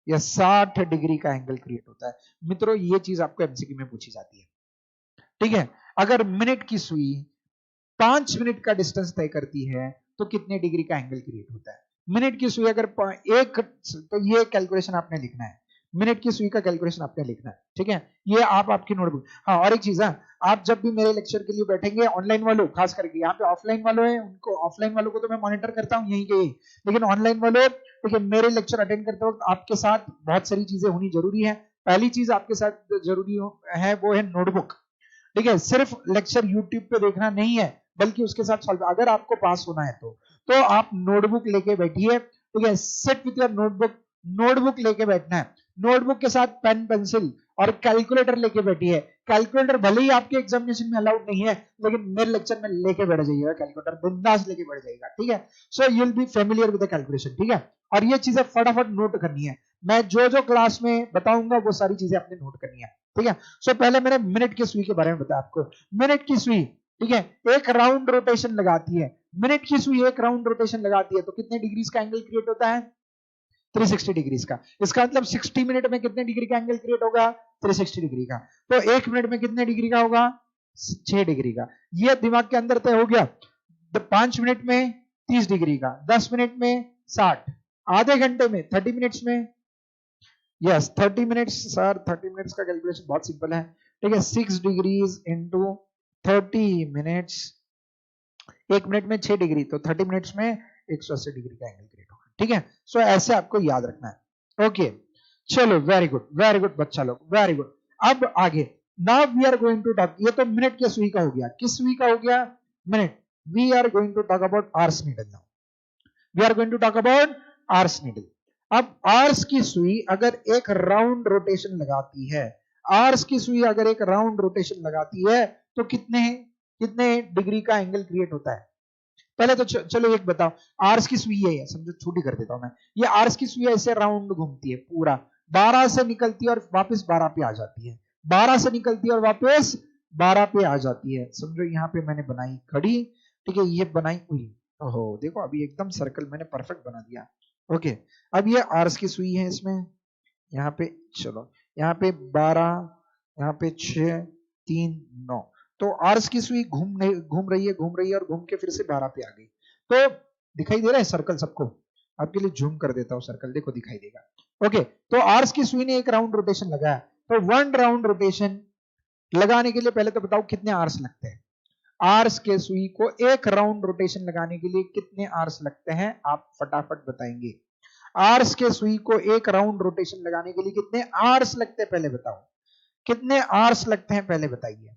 यह 60 डिग्री का एंगल क्रिएट होता है। मित्रों ये चीज आपको एमसीक्यू में पूछी जाती है, ठीक है। अगर मिनट की सुई 5 मिनट का डिस्टेंस तय करती है तो कितने डिग्री का एंगल क्रिएट होता है? मिनट की सुई अगर एक, तो ये कैलकुलेशन आपने लिखना है, मिनट की सुई का कैलकुलेशन आपने लिखना है, ठीक है। ये आप आपकी नोटबुक, हाँ और एक चीज है, आप जब भी मेरे लेक्चर के लिए बैठेंगे, ऑनलाइन वालों खास करके, यहाँ पे ऑफलाइन वालों है उनको, ऑफलाइन वालों को तो मैं मॉनिटर करता हूँ यहीं के, लेकिन ऑनलाइन वालों ठीक है, मेरे लेक्चर अटेंड करते वक्त आपके साथ बहुत सारी चीजें होनी जरूरी है। पहली चीज आपके साथ जरूरी है वो है नोटबुक, ठीक है। सिर्फ लेक्चर यूट्यूब पे देखना नहीं है बल्कि उसके साथ सॉल्व, अगर आपको पास होना है तो आप नोटबुक लेके बैठिए, ठीक है। Sit with your notebook, notebook लेके बैठना है, नोटबुक के साथ पेन पेंसिल और कैलकुलेटर लेके बैठिए। कैलकुलेटर भले ही आपके एग्जामिनेशन में अलाउड नहीं है लेकिन मेरे लेक्चर में लेके बैठ जाइएगा, कैलकुलेटर बिंदास लेके बैठ जाइएगा, ठीक है। So you will be familiar with the calculation, ठीक है। और ये चीजें फटाफट नोट करनी है, मैं जो जो क्लास में बताऊंगा वो सारी चीजें आपने नोट करनी है, ठीक है। सो पहले मैंने मिनट की सुई के बारे में बताया आपको। मिनट की सुई, ठीक है, एक राउंड रोटेशन लगाती है, मिनट की सुई एक राउंड रोटेशन लगाती है तो कितने डिग्री का एंगल क्रिएट होता है? 360 डिग्री का। इसका मतलब 60 मिनट में कितने डिग्री का एंगल क्रिएट होगा? 360 डिग्री का। तो 1 मिनट में कितने डिग्री का होगा? 6 डिग्री का। ये दिमाग के अंदर तय हो गया। 5 मिनट में 30 डिग्री का, 10 मिनट में 60, आधे घंटे में 30 मिनट्स में, यस 30 मिनट्स सर, 30 मिनट्स का कैलकुलेशन बहुत सिंपल है, ठीक है। 6 डिग्रीज इंटू 30 मिनट्स, 1 मिनट में 6 डिग्री तो 30 मिनट्स में 180 डिग्री का एंगल क्रिएट होगा, ठीक है। सो ऐसे आपको याद रखना है, ओके। चलो वेरी गुड बच्चा लोग, वेरी गुड। अब आगे, now we are going to talk, ये तो मिनट के सुई का हो गया, किस सुई का हो गया? Minute. We are going to talk about hours needle now, we are going to talk about hours needle. अब आर्स की सुई अगर एक राउंड रोटेशन लगाती है, आर्स की सुई अगर एक राउंड रोटेशन लगाती है तो कितने डिग्री का एंगल क्रिएट होता है? पहले तो चलो एक बताओ, आर्स की सुई है, समझो छोटी कर देता हूं मैं, ये आर्स की सुई ऐसे राउंड घूमती है पूरा, 12 से निकलती है और वापस 12 पे आ जाती है, 12 से निकलती है और वापस 12 पे आ जाती है। समझो यहाँ पे मैंने बनाई घड़ी, ठीक है, ये बनाई हुई, ओहो देखो अभी एकदम सर्कल मैंने परफेक्ट बना दिया, ओके। अब ये आर्स की सुई है, इसमें यहाँ पे चलो, यहाँ पे 12, यहाँ पे 6, 3, 9, तो आर्स की सुई घूम रही है और घूम के फिर से 12 पे आ गई। तो दिखाई दे रहा है सर्कल सबको? आपके लिए जूम कर देता हूं, सर्कल देखो दिखाई देगा, ओके। तो आर्स की सुई ने एक राउंड रोटेशन लगाया, तो 1 राउंड रोटेशन लगाने के लिए पहले तो बताओ कितने आर्स लगते हैं? आर्स के सुई को एक राउंड रोटेशन लगाने के लिए कितने आर्स लगते हैं? आप फटाफट बताएंगे। आर्स के सुई को एक राउंड रोटेशन लगाने के लिए कितने आर्स लगते हैं पहले बताओ, कितने आर्स लगते हैं पहले बताइए।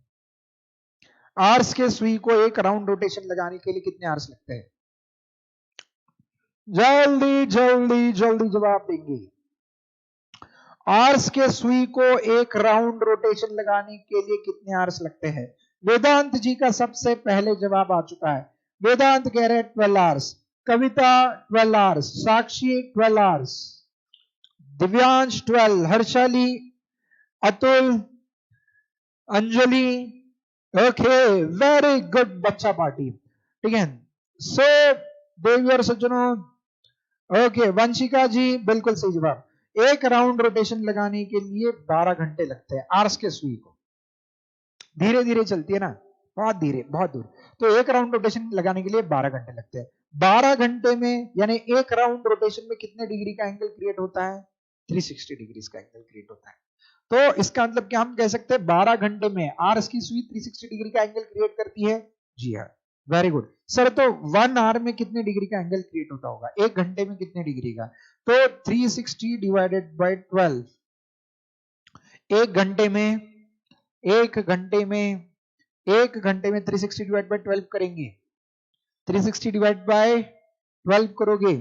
आर्स के सुई को एक राउंड रोटेशन लगाने के लिए कितने आर्स लगते हैं? जल्दी जल्दी जल्दी जवाब देंगे। आर्स के सुई को एक राउंड रोटेशन लगाने के लिए कितने आर्स लगते हैं? वेदांत जी का सबसे पहले जवाब आ चुका है। वेदांत कह रहे हैं 12 hours, Kavita 12 hours, Sakshi 12 hours, Divyansh 12, Harshali, Atul, Anjali, okay very good बच्चा पार्टी, ठीक है। सो देवी और सज्जनों, ओके वंशिका जी बिल्कुल सही जवाब। एक राउंड रोटेशन लगाने के लिए 12 घंटे लगते हैं आर्स के सुई को, धीरे धीरे चलती है ना, बहुत धीरे, बहुत दूर, तो एक राउंड रोटेशन लगाने के लिए 12 घंटे लगते हैं। 12 घंटे में यानी एक राउंड रोटेशन में कितने डिग्री का एंगल क्रिएट होता है? 360 डिग्री का एंगल क्रिएट होता है। तो इसका मतलब क्या हम कह सकते हैं 12 घंटे में आर्स की सुई 360 डिग्री का एंगल क्रिएट करती है? जी हाँ, वेरी गुड सर। तो 1 आवर में कितने डिग्री का एंगल क्रिएट होता होगा? एक घंटे में कितने डिग्री का? तो 360 डिवाइडेड बाय 12, एक घंटे में 360 डिवाइड बाय 12 करेंगे, 360 डिवाइड बाय 12 करोगे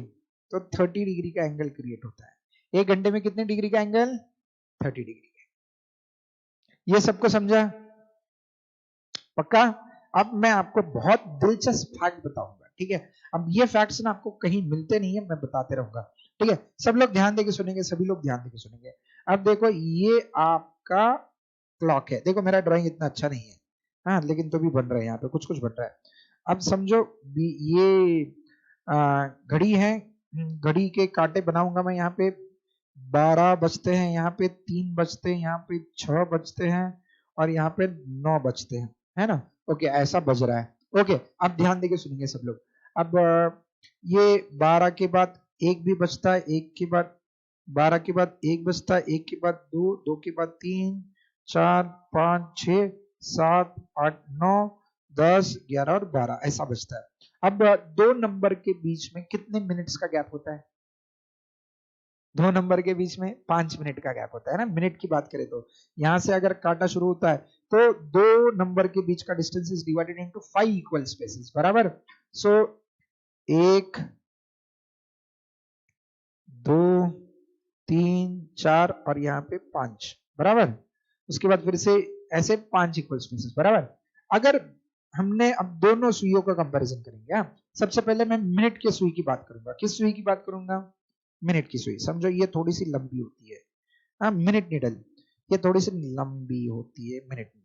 तो 30 डिग्री का एंगल क्रिएट होता है। एक घंटे में कितने डिग्री का एंगल? 30 डिग्री का। ये सबको समझा? पक्का? अब मैं आपको बहुत दिलचस्प फैक्ट बताऊंगा, ठीक है। अब ये फैक्ट्स ना आपको कहीं मिलते नहीं है, मैं बताते रहूंगा, ठीक है। सब लोग ध्यान देके सुनेंगे, सभी लोग ध्यान देके सुनेंगे। अब देखो ये आपका क्लॉक है, देखो मेरा ड्राइंग इतना अच्छा नहीं है, हाँ, लेकिन तो भी बन रहा है, यहाँ पे कुछ कुछ बन रहा है। अब समझो ये घड़ी है, घड़ी के कांटे बनाऊंगा मैं, यहाँ पे 12 बजते हैं, यहाँ पे 3 बजते हैं, यहाँ पे 6 बजते हैं और यहाँ पे 9 बजते हैं, है ना। ओके, ऐसा बज रहा है। ओके, अब ध्यान देके सुनिए सब लोग। अब ये 12 के बाद 1 भी बजता है, 1 के बाद 12 के बाद 1 बजता है, 1 के बाद 2, 2 के बाद 3, 4, 5, 6, 7, 8, 9, 10, 11 और 12 ऐसा बजता है। अब 2 नंबर के बीच में कितने मिनट्स का गैप होता है? 2 नंबर के बीच में 5 मिनट का गैप होता है ना, मिनट की बात करें तो। यहां से अगर काटा शुरू होता है तो 2 नंबर के बीच का distance is divided into 5 equal spaces, बराबर। सो 1, 2, 3, 4 और यहाँ पे 5, बराबर। उसके बाद फिर से ऐसे 5 इक्वल स्पेसेस, बराबर। अगर हमने अब दोनों सुइयों का कंपैरिजन करेंगे, सबसे पहले मैं मिनट के सुई की बात करूंगा। किस सुई की बात करूंगा? मिनट की सुई। समझो ये थोड़ी सी लंबी होती है, हाँ, मिनट नीडल, ये थोड़ी सी लंबी होती है मिनट नीडल।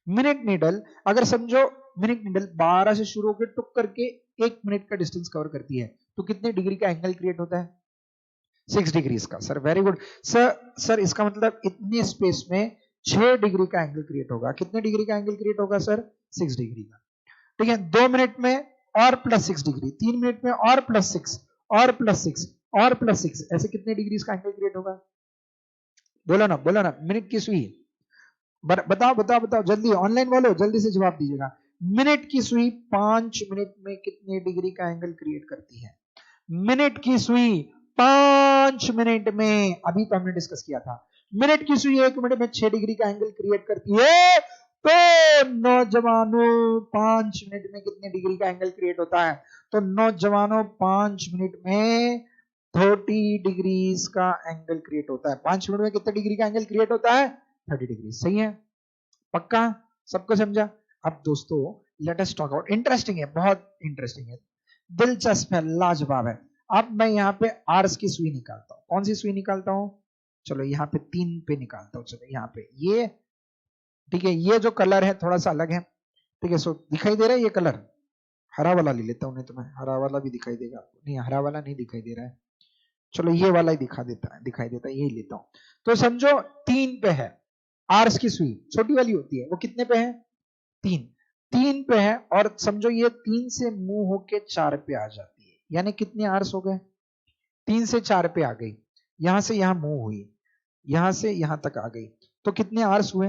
मिनट नीडल अगर समझो मिनट नीडल 12 से शुरू होकर टुक करके 1 मिनट का डिस्टेंस कवर करती है, तो कितने डिग्री का एंगल क्रिएट होता है? 6 डिग्री का। सर वेरी गुड सर इसका मतलब इतने स्पेस में 6 डिग्री का एंगल क्रिएट होगा। कितने डिग्री का एंगल क्रिएट होगा सर? 6 डिग्री का, ठीक है। 2 मिनट में और प्लस 6 डिग्री, 3 मिनट में और प्लस 6 और प्लस 6 और प्लस 6, ऐसे कितने डिग्री का एंगल क्रिएट होगा? बोलो ना, मिनट की सुई बताओ जल्दी, ऑनलाइन वालों जल्दी से जवाब दीजिएगा। मिनट की सुई 5 मिनट में कितने डिग्री का एंगल क्रिएट करती है? मिनट की सुई 5 मिनट में, अभी तो हमने डिस्कस किया था, मिनट की सुई 1 मिनट में 6 डिग्री का एंगल क्रिएट करती है। तो नौजवानों 5 मिनट में कितने डिग्री का एंगल क्रिएट होता है? तो नौजवानों 5 मिनट में 30 डिग्री का एंगल क्रिएट होता है। 5 मिनट में कितने डिग्री का एंगल क्रिएट होता है? 30 डिग्री। सही है? पक्का? सबको समझा? अब दोस्तों let us talk about, interesting है, बहुत इंटरेस्टिंग है, दिलचस्प है, लाजवाब है। अब मैं यहाँ पे आर्स की सुई निकालता हूं। कौन सी सुई निकालता हूं? चलो यहाँ पे 3 पे निकालता हूं। चलो यहाँ पे ये, ठीक है, ये जो कलर है थोड़ा सा अलग है, ठीक है। सो दिखाई दे रहा है ये कलर? हरा वाला ले लेता हूं, नहीं तो मैं हरा वाला भी दिखाई देगा आपको। नहीं, हरा वाला नहीं दिखाई दे रहा है, चलो ये वाला ही दिखाई देता है, यही लेता हूं। तो समझो 3 पे है आर्स की सुई, छोटी वाली होती है, वो कितने पे है? 3 पे है। और समझो ये 3 से मूव होके 4 पे आ जाती है, यानी कितने आर्स हो गए? 3 से 4 पे आ गई, यहां से यहां मूव हुई, यहां से यहां तक आ गई, तो कितने आर्स हुए?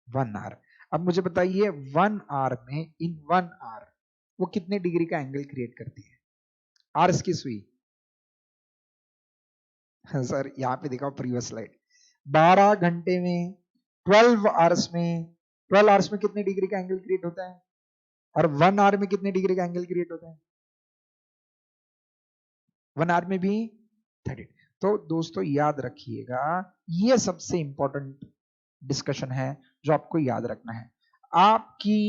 1 आर। अब मुझे बताइए 1 आर में, इन 1 आर वो कितने डिग्री का एंगल क्रिएट करती है आर्स की सुई? सर यहाँ पे दिखाओ प्रीवियस स्लाइड। 12 घंटे में 12 आवर्स में 12 आवर्स में कितने डिग्री का एंगल क्रिएट होता है? और 1 आवर में कितने डिग्री का एंगल क्रिएट होता है? 1 आवर में भी 30। तो दोस्तों याद रखिएगा, ये सबसे इंपॉर्टेंट डिस्कशन है जो आपको याद रखना है। आपकी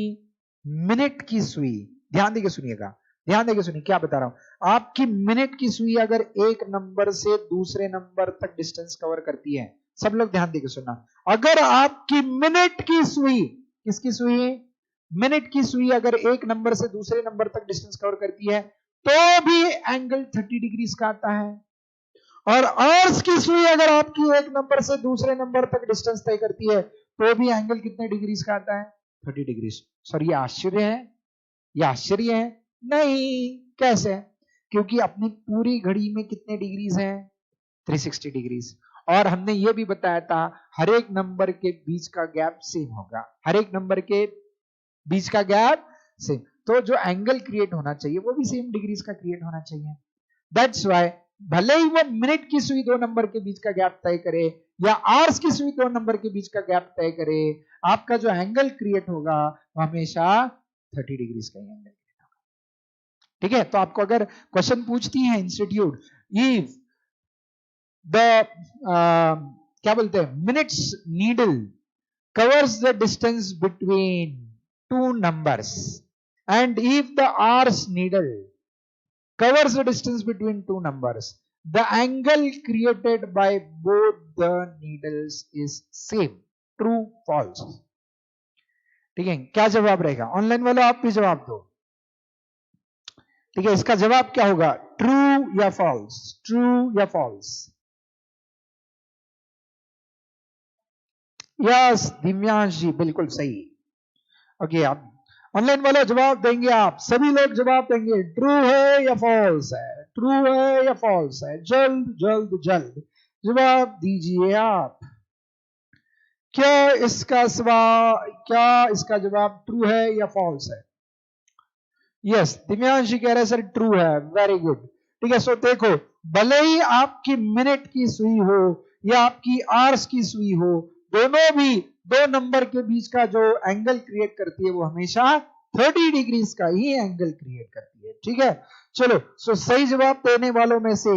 मिनट की सुई, ध्यान देके सुनिएगा, ध्यान देके सुनिए क्या बता रहा हूं। आपकी मिनट की सुई अगर एक नंबर से दूसरे नंबर तक डिस्टेंस कवर करती है, सब लोग ध्यान देके सुनना, अगर आपकी मिनट की सुई, किसकी सुई, मिनट की सुई अगर एक नंबर से दूसरे नंबर तक डिस्टेंस कवर करती है तो भी एंगल 30 डिग्री का आता है। और आर्स की सुई अगर आपकी एक नंबर से दूसरे नंबर तक डिस्टेंस तय करती है तो भी एंगल कितने डिग्री का आता है, 30 डिग्री। सर ये आश्चर्य है, ये आश्चर्य है? नहीं, कैसे? क्योंकि अपनी पूरी घड़ी में कितने डिग्रीज हैं, 360 डिग्रीज। और हमने ये भी बताया था हर एक नंबर के बीच का गैप सेम होगा, हर एक नंबर के बीच का गैप सेम, तो जो एंगल क्रिएट होना चाहिए वो भी सेम डिग्रीज का क्रिएट होना चाहिए। दैट्स व्हाई भले ही वो मिनट की सुई दो नंबर के बीच का गैप तय करे या आवर्स की सुई दो नंबर के बीच का गैप तय करे, आपका जो एंगल क्रिएट होगा वो हमेशा 30 डिग्रीज का एंगल क्रिएट होगा। ठीक है, तो आपको अगर क्वेश्चन पूछती है इंस्टीट्यूट, इफ द क्या बोलते हैं, minutes needle covers the distance between two numbers and if the hours needle covers the distance between two numbers, the angle created by both the needles is same, true false? ठीक है, क्या जवाब रहेगा? ऑनलाइन वालों आप भी जवाब दो। ठीक है, इसका जवाब क्या होगा, ट्रू या फॉल्स, ट्रू या फॉल्स? यस दिव्यांश जी बिल्कुल सही। ओके, आप ऑनलाइन वाले जवाब देंगे, आप सभी लोग जवाब देंगे, ट्रू है या फॉल्स है, ट्रू है या फॉल्स है, जल्द जल्द जल्द जवाब दीजिए आप। क्या इसका जवाब ट्रू है या फॉल्स है? यस दिव्यांश जी कह रहे हैं सर ट्रू है, वेरी गुड। ठीक है, सो देखो भले ही आपकी मिनट की सुई हो या आपकी आवर्स की सुई हो, दोनों भी दो नंबर के बीच का जो एंगल क्रिएट करती है वो हमेशा 30 डिग्रीज का ही एंगल क्रिएट करती है। ठीक है, चलो सो सही जवाब देने वालों में से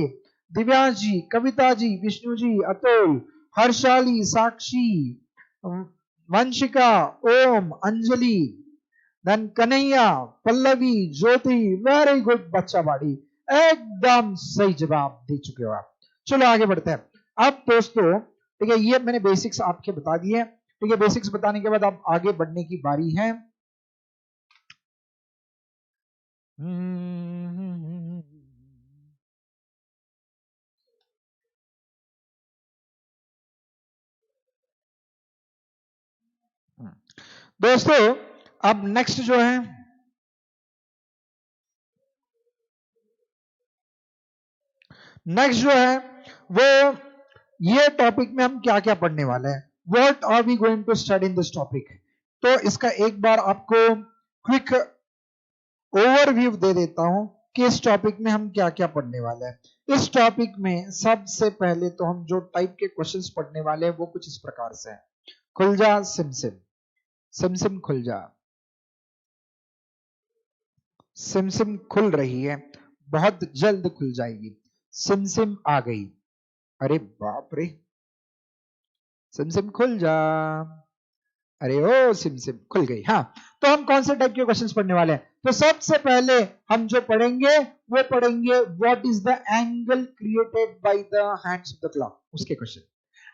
दिव्यांश जी, कविता जी, विष्णु जी, अतुल, हर्षाली, साक्षी, वंशिका, ओम, अंजलि, देन कन्हैया, पल्लवी, ज्योति, वेरी गुड बच्चा बाड़ी, एकदम सही जवाब दे चुके हो आप। चलो आगे बढ़ते हैं। अब दोस्तों ठीक है, ये मैंने बेसिक्स आपके बता दिए। ठीक है, बेसिक्स बताने के बाद अब आगे बढ़ने की बारी है। दोस्तों अब नेक्स्ट जो है, नेक्स्ट जो है वो ये टॉपिक में हम क्या क्या पढ़ने वाले हैं, what are we going to study in this topic. तो इसका एक बार आपको क्विक ओवरव्यू दे देता हूं कि इस टॉपिक में हम क्या क्या पढ़ने वाले हैं। इस टॉपिक में सबसे पहले तो हम जो टाइप के क्वेश्चंस पढ़ने वाले हैं वो कुछ इस प्रकार से हैं। खुल जा सिमसिम, सिमसिम खुल जा, सिमसिम खुल रही है, बहुत जल्द खुल जाएगी, सिमसिम आ गई, अरे बाप रे, सिमसिम खुल जा, अरे ओ सिमसिम खुल गई। हाँ, तो हम कौन से टाइप के क्वेश्चंस पढ़ने वाले हैं? तो सबसे पहले हम जो पढ़ेंगे वो पढ़ेंगे what is the angle created by the hands of the clock, उसके क्वेश्चन।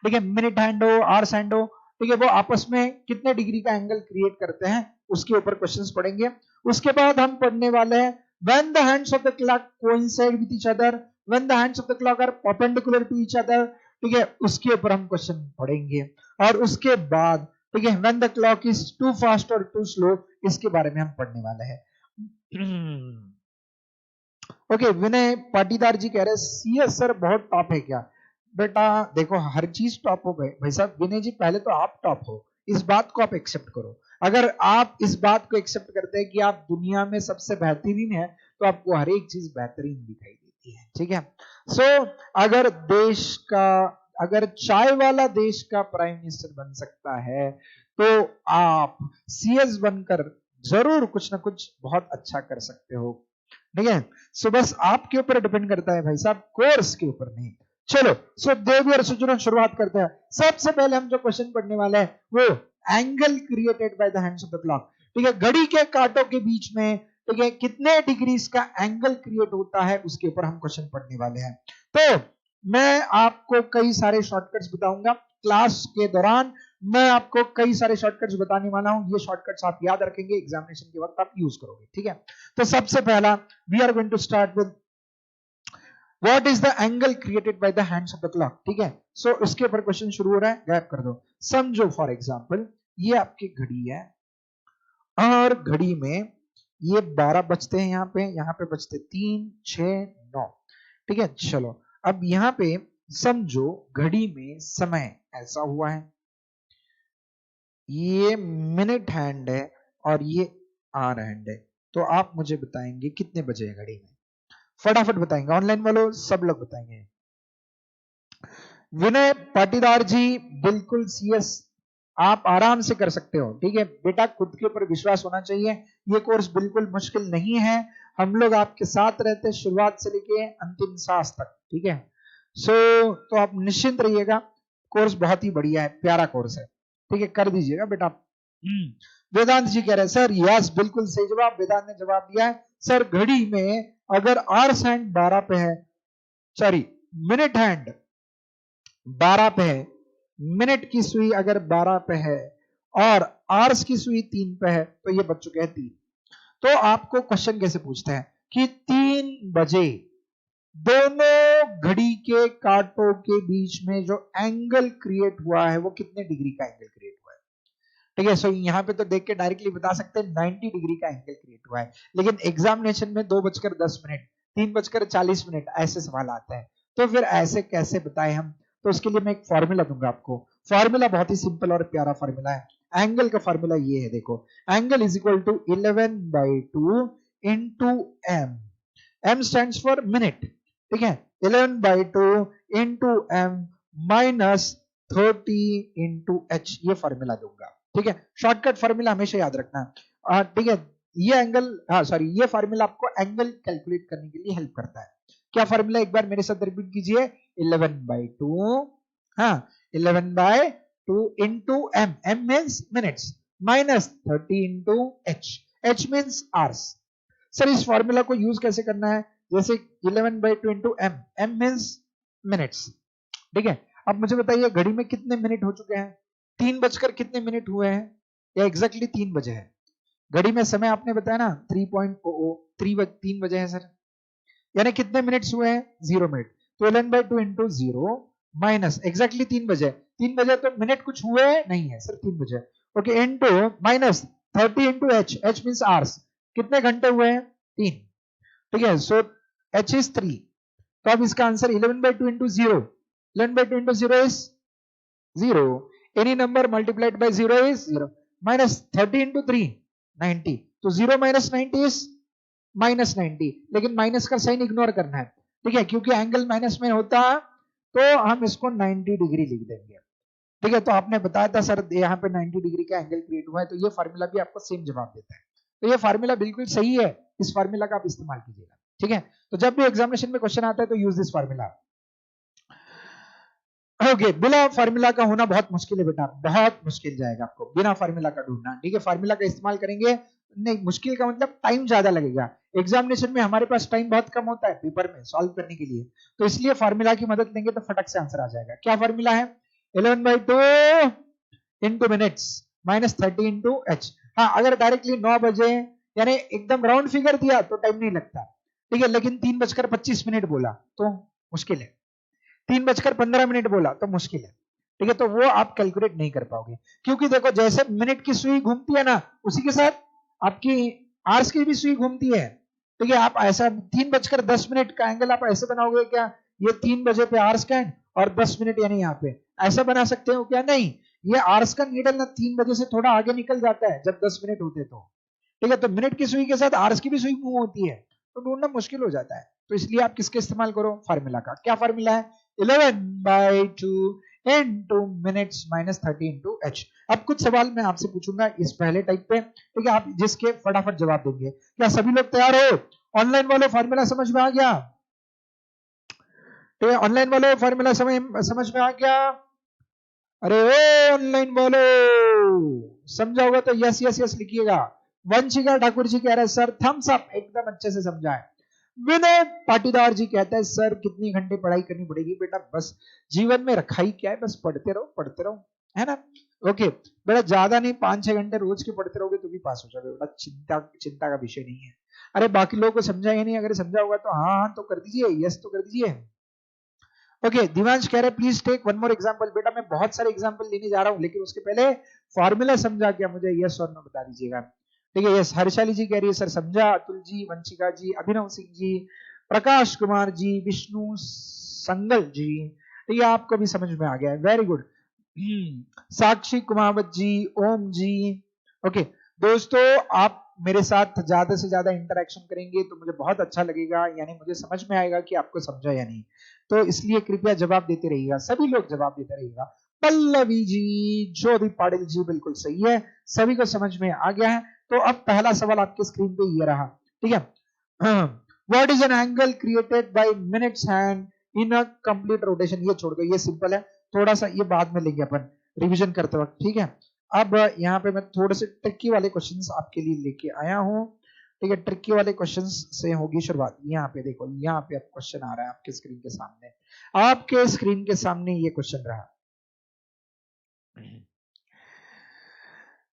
ठीक है, मिनट हैंड हो, आवर्स हैंड हो, ठीक है, वो आपस में कितने डिग्री का एंगल क्रिएट करते हैं उसके ऊपर क्वेश्चंस पढ़ेंगे। उसके बाद हम पढ़ने वाले हैं when the hands of the clock coincide with each other, when the hands of the clock are perpendicular to each other. ठीक है, उसके ऊपर हम क्वेश्चन पढ़ेंगे। और उसके बाद ठीक है, when the clock is too fast और टू स्लो, इसके बारे में हम पढ़ने वाले हैं। ओके, विनय पाटीदार जी कह रहे हैं सीएस सर बहुत टॉप है क्या? बेटा देखो हर चीज टॉप हो गए भाई साहब। विनय जी पहले तो आप टॉप हो, इस बात को आप एक्सेप्ट करो। अगर आप इस बात को एक्सेप्ट करते हैं कि आप दुनिया में सबसे बेहतरीन है तो आपको हर एक चीज बेहतरीन दिखाई देती है। ठीक है, सो अगर देश का, अगर चाय वाला देश का प्राइम मिनिस्टर बन सकता है तो आप सीएस बनकर जरूर कुछ ना कुछ बहुत अच्छा कर सकते हो। ठीक है, सो बस आपके ऊपर डिपेंड करता है भाई साहब, कोर्स के ऊपर नहीं। चलो सो देवी और सुजनों शुरुआत करते हैं। सबसे पहले हम जो क्वेश्चन पढ़ने वाले हैं वो angle created by the hands of the clock. ठीक है, घड़ी के कांटों के बीच में ठीक है कितने डिग्रीज का एंगल क्रिएट होता है उसके ऊपर हम क्वेश्चन पढ़ने वाले हैं। तो मैं आपको कई सारे शॉर्टकट्स बताऊंगा क्लास के दौरान। मैं आपको कई सारे शॉर्टकट्स बताने वाला हूं, ये शॉर्टकट्स आप याद रखेंगे, एग्जामिनेशन के वक्त आप यूज करोगे। ठीक है, तो सबसे पहला we are going to start with what is the angle created by the hands of the clock. ठीक है, सो इसके ऊपर क्वेश्चन शुरू हो रहा है, गैप कर दो। समझो फॉर एग्जांपल ये आपकी घड़ी है और घड़ी में ये 12 बजते हैं, यहाँ पे बजते 3, 6, 9। ठीक है, चलो अब यहाँ पे समझो घड़ी में समय ऐसा हुआ है, ये मिनट हैंड है और ये आवर हैंड है। तो आप मुझे बताएंगे कितने बजे है घड़ी में, फटाफट बताएंगे, ऑनलाइन वालों सब लोग बताएंगे। विनय पाटीदार जी बिल्कुल सीएस, आप आराम से कर सकते हो। ठीक है बेटा, खुद के ऊपर विश्वास होना चाहिए, ये कोर्स बिल्कुल मुश्किल नहीं है, हम लोग आपके साथ रहते हैं शुरुआत से लेके अंतिम सांस तक। ठीक है, सो तो आप निश्चिंत रहिएगा, कोर्स बहुत ही बढ़िया है, प्यारा कोर्स है। ठीक है, कर दीजिएगा बेटा। वेदांत जी कह रहे हैं सर यस, बिल्कुल सही जवाब, वेदांत ने जवाब दिया है। सर घड़ी में अगर आवर्स हैंड 12 पे है, सॉरी मिनट हैंड 12 पे है, मिनट की सुई अगर 12 पे है और आवर्स की सुई 3 पे है, तो ये बच चुके हैं 3। तो आपको क्वेश्चन कैसे पूछते हैं कि 3 बजे दोनों घड़ी के कांटों के बीच में जो एंगल क्रिएट हुआ है वो कितने डिग्री का एंगल क्रिएट हुआ है। ठीक है, सो यहाँ पे तो देख के डायरेक्टली बता सकते हैं 90 डिग्री का एंगल क्रिएट हुआ है, लेकिन एग्जामिनेशन में 2:10 3:40 ऐसे सवाल आता है, तो फिर ऐसे कैसे बताएं हम। तो उसके लिए मैं एक फॉर्मूला दूंगा आपको, फॉर्मूला बहुत ही सिंपल और प्यारा फॉर्मूला है। एंगल का फॉर्मूला ये है, देखो angle is equal to 11/2 into M, M stands for minute. ठीक है, 11/2 into M minus 30 into H, ये फॉर्मूला दूंगा। ठीक है, शॉर्टकट फॉर्मूला हमेशा याद रखना। ठीक है, ये एंगल ये फॉर्मूला आपको एंगल कैलकुलेट करने के लिए हेल्प करता है। क्या फॉर्मूला, एक बार मेरे साथ रिपीट कीजिए, 11/2 11/2 into M, M means minutes, minus 30 into H, H means hours. Sir इस फॉर्मूला को यूज कैसे करना है, जैसे 11/2 into M, M means minutes. ठीक है, अब मुझे बताइए घड़ी में कितने मिनट हो चुके हैं, 3 बजकर कितने मिनट हुए हैं, या एग्जैक्टली 3 बजे है। घड़ी में समय आपने बताया ना 3 बजे है सर, यानी कितने मिनट्स हुए हैं, 0 मिनट। तो 11/2 इंटू 0 माइनस एग्जैक्टली 3 बजे, 3 बजे तो मिनट कुछ हुए नहीं है सर, 3 बजे। Okay, into minus 30 into H, H means hours, कितने घंटे हुए हैं, 3। ठीक है, सो एच इज 3, तो अब इसका answer 11/2 into 0, 11/2 into 0 is 0, any number multiplied by 0 is 0, minus 30 into 3 90, तो 0 माइनस 90 इज माइनस 90, लेकिन माइनस का साइन इग्नोर करना है। ठीक है, क्योंकि एंगल माइनस में होता तो हम इसको 90 डिग्री लिख देंगे। ठीक है, तो आपने बताया था सर यहाँ पे 90 डिग्री का एंगल क्रिएट हुआ है, तो ये फार्मूला भी आपको सेम जवाब देता है। तो ये फार्मूला बिल्कुल सही है, इस फार्मूला का आप इस्तेमाल कीजिएगा। ठीक है, तो जब भी एग्जामिनेशन में क्वेश्चन आता है तो यूज दिस फार्मूला। ओके, बिना फार्मूला का होना बहुत मुश्किल है बेटा, बहुत मुश्किल जाएगा आपको बिना फार्मूला का ढूंढना। ठीक है, फार्मूला का इस्तेमाल करेंगे, नहीं मुश्किल का मतलब टाइम ज्यादा लगेगा। एग्जामिनेशन में हमारे पास टाइम बहुत कम होता है पेपर में सॉल्व करने के लिए, तो इसलिए फार्मूला की मदद लेंगे तो फटक से आंसर आ जाएगा। क्या फार्मूला है, 11/2 into minutes minus 30 into H. हाँ, अगर डायरेक्टली 9 बजे यानी एकदम राउंड फिगर दिया तो टाइम नहीं लगता। ठीक है, लेकिन 3:25 बोला तो मुश्किल है, 3:15 बोला तो मुश्किल है। ठीक है, तो वो आप कैलकुलेट नहीं कर पाओगे, क्योंकि देखो जैसे मिनट की सुई घूमती है ना, उसी के साथ आपकी आवर्स की भी सुई घूमती है। ठीक है, आप ऐसा 3:10 का एंगल आप ऐसे बनाओगे क्या, ये 3 बजे पे आवर्स का एंड और 10 मिनट यानी यहाँ पे ऐसा बना सकते हो क्या, नहीं, ये आवर्स का नीडल ना 3 बजे से थोड़ा आगे निकल जाता है जब 10 मिनट होते तो। ठीक है, तो मिनट की सुई के साथ आवर्स की भी सुई मूव होती है, तो ढूंढना मुश्किल हो जाता है। तो इसलिए आप किसके इस्तेमाल करो, फार्मूला का। क्या फार्मूला है, 11/2 into minutes minus 30 into h। अब कुछ सवाल मैं आपसे पूछूंगा इस पहले टाइप पे, ठीक है, आप जिसके फटाफट जवाब देंगे। क्या सभी लोग तैयार हो, ऑनलाइन वाले फार्मूला समझ में आ गया, ठीक है, ऑनलाइन वालों फॉर्मूला समझ में आ गया? अरे ओ ऑनलाइन वालों समझा होगा तो यस यस यस लिखिएगा। वंशिका ठाकुर जी कह रहे हैं सर थम्स अप, एकदम अच्छे से समझा है। विनय पाटीदार जी कहता है सर कितनी घंटे पढ़ाई करनी पड़ेगी बेटा, बस जीवन में रखा ही क्या है, बस पढ़ते रहो, है ना। ओके बेटा, ज्यादा नहीं, 5-6 घंटे रोज के पढ़ते रहोगे तो भी पास हो जाओगे बेटा, चिंता का विषय नहीं है। अरे बाकी लोगों को समझा या नहीं? अगर समझा होगा तो हाँ तो कर दीजिए, यस तो कर दीजिए। ओके दिवांश कह रहे please take one more example. बेटा मैं बहुत सारे एग्जांपल लेने जा रहा हूं, लेकिन उसके पहले फॉर्मूला समझा क्या मुझे यस और नो बता दीजिएगा। ठीक है, यस हर्षाली जी कह रही है सर समझा, अतुल जी, वंशिका जी, अभिनव सिंह जी, प्रकाश कुमार जी, विष्णु संगल जी, ठीक है आपको भी समझ में आ गया है, वेरी गुड। साक्षी कुमावत जी, ओम जी। ओके दोस्तों, आप मेरे साथ ज्यादा से ज्यादा इंटरेक्शन करेंगे तो मुझे बहुत अच्छा लगेगा, यानी मुझे समझ में आएगा कि आपको समझा या नहीं। तो इसलिए कृपया जवाब देते रहिएगा, सभी लोग जवाब देते रहिएगा। पल्लवी जी, ज्योति पाटिल जी, बिल्कुल सही है, सभी को समझ में आ गया है। तो अब पहला सवाल आपके स्क्रीन पे ये रहा, ठीक है। What is an angle created bye minutes hand in a complete rotation? ये छोड़ दो, ये सिंपल है, थोड़ा सा ये बाद में लेंगे अपन रिवीजन करते वक्त, ठीक है। अब यहाँ पे मैं थोड़े से ट्रिकी वाले क्वेश्चंस आपके लिए लेके आया हूं, ठीक है। ट्रिकी वाले क्वेश्चंस से होगी शुरुआत। यहाँ पे देखो, यहाँ पे अब क्वेश्चन आ रहा है आपके स्क्रीन के सामने, आपके स्क्रीन के सामने ये क्वेश्चन रहा।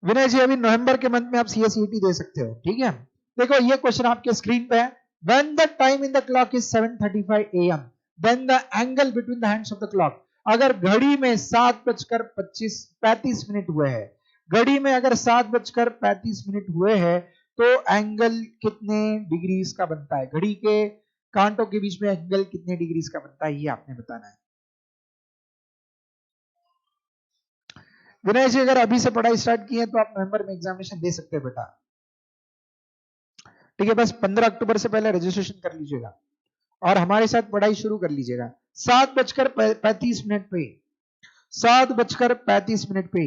विनय जी अभी नवंबर के मंथ में आप CSET दे सकते हो, ठीक है। देखो ये क्वेश्चन आपके स्क्रीन पे है। When the time in the clock is 7:35 AM, then the angle between the hands of the clock. अगर घड़ी में 7:35 हुए हैं, घड़ी में अगर 7:35 हुए हैं, तो एंगल कितने डिग्रीज का बनता है? घड़ी के कांटों के बीच में एंगल कितने डिग्रीज का बनता है, ये आपने बताना है। विनय जी अगर अभी से पढ़ाई स्टार्ट की है तो आप नवंबर में एग्जामिनेशन दे सकते हैं बेटा, ठीक है। बस 15 अक्टूबर से पहले रजिस्ट्रेशन कर लीजिएगा और हमारे साथ पढ़ाई शुरू कर लीजिएगा। 7:35 पे, 7:35 पे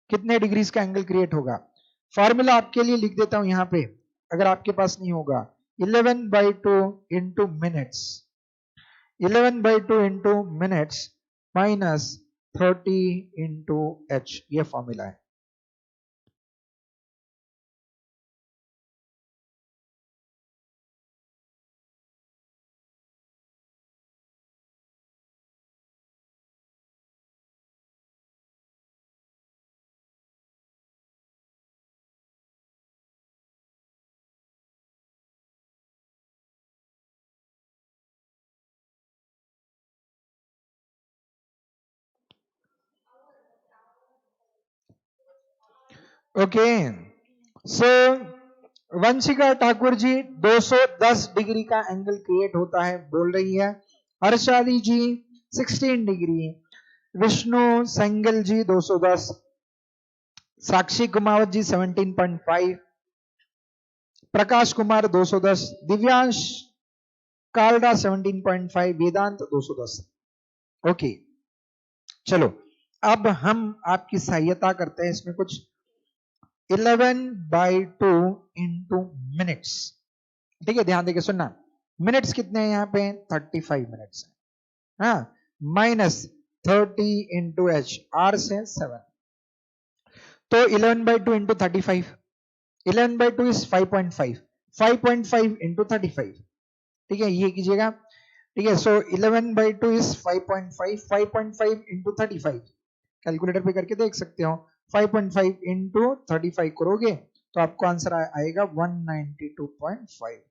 कितने डिग्रीज का एंगल क्रिएट होगा? फॉर्मूला आपके लिए लिख देता हूं यहां पे, अगर आपके पास नहीं होगा। 11/2 into minutes, 11/2 into minutes minus 30 into H, ये फॉर्मूला है। ओके सो वंशिका ठाकुर जी 210 डिग्री का एंगल क्रिएट होता है बोल रही है। हर्षाली जी 16 डिग्री, विष्णु संगल जी 210, साक्षी कुमावत जी 17.5, प्रकाश कुमार 210, दिव्यांश कालडा 17.5, वेदांत 210। ओके चलो अब हम आपकी सहायता करते हैं इसमें कुछ। 11/2 इंटू मिनट्स, ठीक है, ध्यान देके सुनना। मिनट्स कितने हैं यहाँ पे? 35 मिनट्स है, हाँ, माइनस 30 इंटू एच, आर से 7, तो 11/2 इंटू 35, 11/2 इज 5.5, 5.5 इंटू 35, ठीक है, ये कीजिएगा, ठीक है। सो 11/2 इज 5.5, 5.5 इंटू 35, कैलकुलेटर पे करके देख सकते हो। 5.5 इंटू 35 करोगे तो आपको आंसर आएगा 192.5,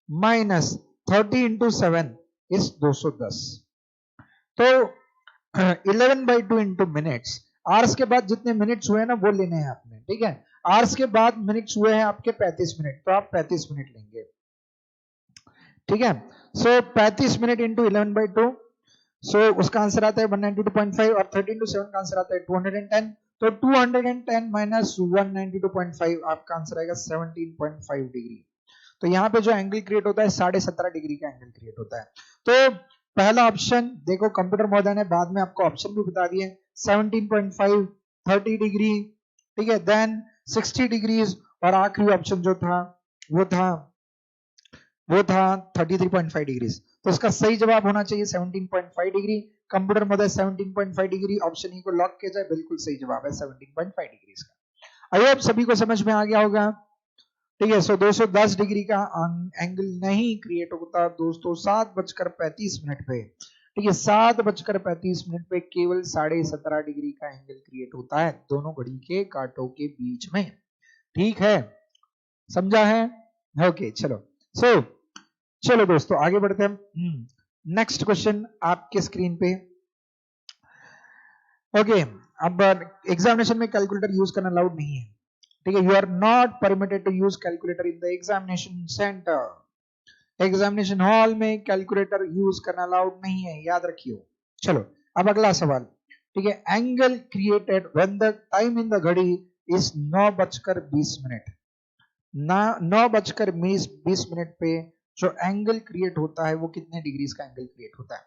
माइनस 30 इंटू 7 इज 210। तो 11/2 इंटू मिनट्स, आवर्स के बाद जितने मिनट्स हुए हैं ना वो लेने हैं आपने, ठीक है। आवर्स के बाद मिनट्स हुए हैं आपके 35 मिनट, तो आप 35 मिनट लेंगे, ठीक है। सो 35 मिनट इंटू 11/2, सो उसका आंसर आता है 192.5, और 30 इंटू 7 का आंसर आता है 210, तो 210 माइनस 192.5 आपका आंसर आएगा 17.5 डिग्री। तो यहाँ पे जो एंगल क्रिएट होता है 17.5 डिग्री का एंगल क्रिएट होता है। तो पहला ऑप्शन देखो, कंप्यूटर महोदय ने बाद में आपको ऑप्शन भी बता दिए, 17.5, 30 डिग्री, ठीक है, देन 60 डिग्रीज, और आखिरी ऑप्शन जो था वो था वो था 33.5 डिग्री। तो इसका सही जवाब होना चाहिए 17.5 डिग्री। कंप्यूटर मध्ये 17.5 डिग्री ऑप्शन ई को लॉक किया जाए, बिल्कुल सही जवाब है 17.5 डिग्री का। आई होप सभी को समझ में आ गया होगा। ठीक है, सो 210 डिग्री का एंगल नहीं क्रिएट होता दोस्तों 7:35 पे। ठीक है, 7:35 पे केवल 17.5 डिग्री का एंगल क्रिएट होता है दोनों घड़ी के कांटों के बीच में। ठीक है, समझा है? ओके, चलो चलो दोस्तों आगे बढ़ते हैं। नेक्स्ट क्वेश्चन आपके स्क्रीन पे। ओके, अब एग्जामिनेशन में कैलकुलेटर यूज करना अलाउड नहीं है। ठीक है, you are not permitted to use calculator in the examination centre. Examination hall में कैलकुलेटर यूज करना अलाउड नहीं है, याद रखियो। चलो अब अगला सवाल। ठीक है, angle created when the time in the घड़ी इज 9:20। 9:20 पे जो एंगल क्रिएट होता है वो कितने डिग्री का एंगल क्रिएट होता है?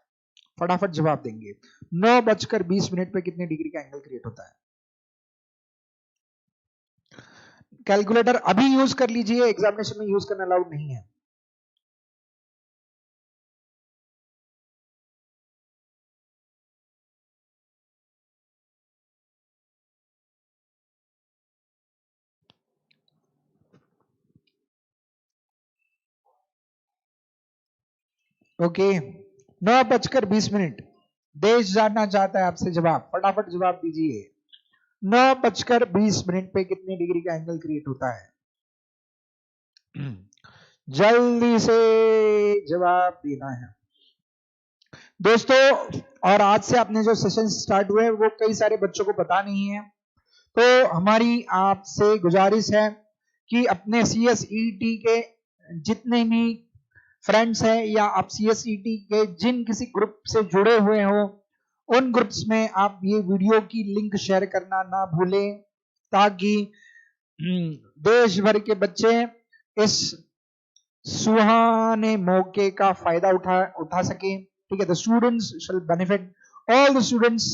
फटाफट जवाब देंगे। 9:20 पे कितने डिग्री का एंगल क्रिएट होता है? कैलकुलेटर अभी यूज कर लीजिए, एग्जामिनेशन में यूज करना अलाउड नहीं है। ओके, 9:20। देश जानना चाहता है आपसे जवाब, फटाफट जवाब दीजिए। 9:20 पे कितने डिग्री का एंगल क्रिएट होता है? जल्दी से जवाब देना है दोस्तों। और आज से अपने जो सेशन स्टार्ट हुए वो कई सारे बच्चों को पता नहीं है, तो हमारी आपसे गुजारिश है कि अपने CSET के जितने भी फ्रेंड्स हैं या आप CSET के जिन किसी ग्रुप से जुड़े हुए हो उन ग्रुप्स में आप ये वीडियो की लिंक शेयर करना ना भूलें, ताकि देश भर के बच्चे इस सुहाने मौके का फायदा उठा सके। ठीक है, the students shall benefit, all the students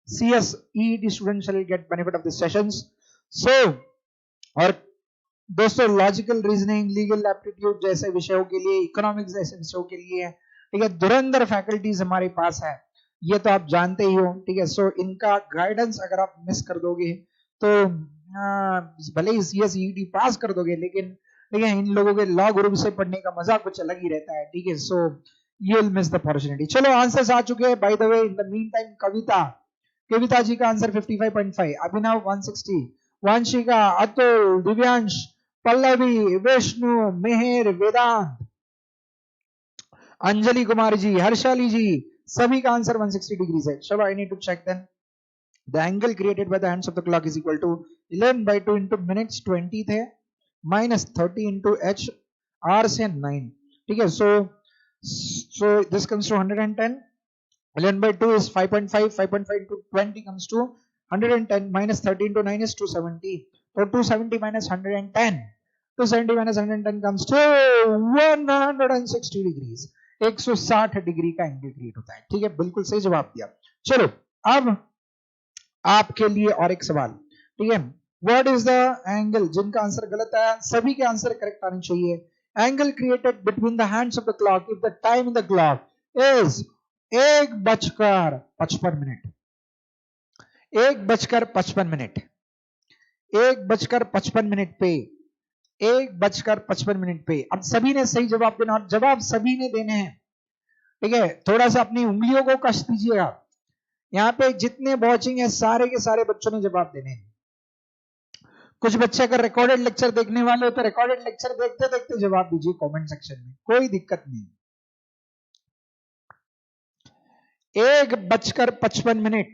CSET students shall get benefit of this sessions. So और दोस्तों लॉजिकल रीजनिंग, लीगल एप्टीट्यूड जैसे विषयों के लिए, इकोनॉमिक्स जैसे विषयों के लिए, ठीक है, धुरंधर फैकल्टीज हमारे पास है, ये तो आप जानते ही हो। ठीक है, सो इनका गाइडेंस अगर आप मिस कर दोगे तो भले ही CSET पास कर दोगे, लेकिन ठीक है इन लोगों के लॉ ग्रुप से पढ़ने का मजा कुछ अलग ही रहता है। ठीक है, so you will miss the opportunity. चलो आंसर्स आ चुके हैं by the way. In the mean time Kavita ji का आंसर 55.5, अभिनव 160, वंशिका, अतुल, दिव्यांश, पल्लवी, विष्णु, मेहर, वेदांत, अंजलि कुमारी जी, हर्षाली जी, सभी का आंसर 160 डिग्री है। चलो I need to check then. The angle created by the hands of the clock is equal to 11/2 into minutes 20 थे माइनस 30 इंटू एच आर से 9। ठीक है, so this comes to 110. 11/2 is 5.5. 5.5 into 20 comes to 110 minus 30 into 9 is 270. So 270 minus 110. 270 minus 110 comes to 160 degrees. 160 degree का एंगल क्रिएट होता है। ठीक है, बिल्कुल सही जवाब दिया। चलो अब आपके लिए और एक सवाल। ठीक है, व्हाट इज द एंगल, जिनका आंसर गलत है सभी के आंसर करेक्ट आने चाहिए। Angle created between the hands of the clock if the time in the clock is 1:55। 1:55, 1:55 पे, 1:55 पे अब सभी ने सही जवाब देना, और जवाब सभी ने देने हैं। ठीक है, थोड़ा सा अपनी उंगलियों को कस दीजिएगा। यहाँ पे जितने वॉचिंग है सारे के सारे बच्चों ने जवाब देने हैं। कुछ बच्चे अगर रिकॉर्डेड लेक्चर देखने वाले हो तो रिकॉर्डेड लेक्चर देखते देखते जवाब दीजिए कमेंट सेक्शन में, कोई दिक्कत नहीं। 1:55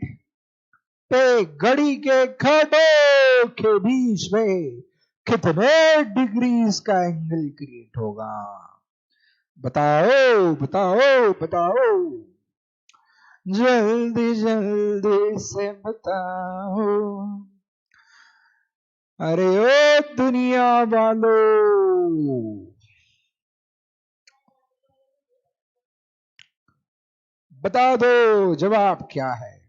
पे घड़ी के घड़ों के बीच में कितने डिग्रीज का एंगल क्रिएट होगा? बताओ बताओ बताओ, जल्दी जल्दी से बताओ। अरे ओ दुनिया वालों, बता दो जवाब क्या है?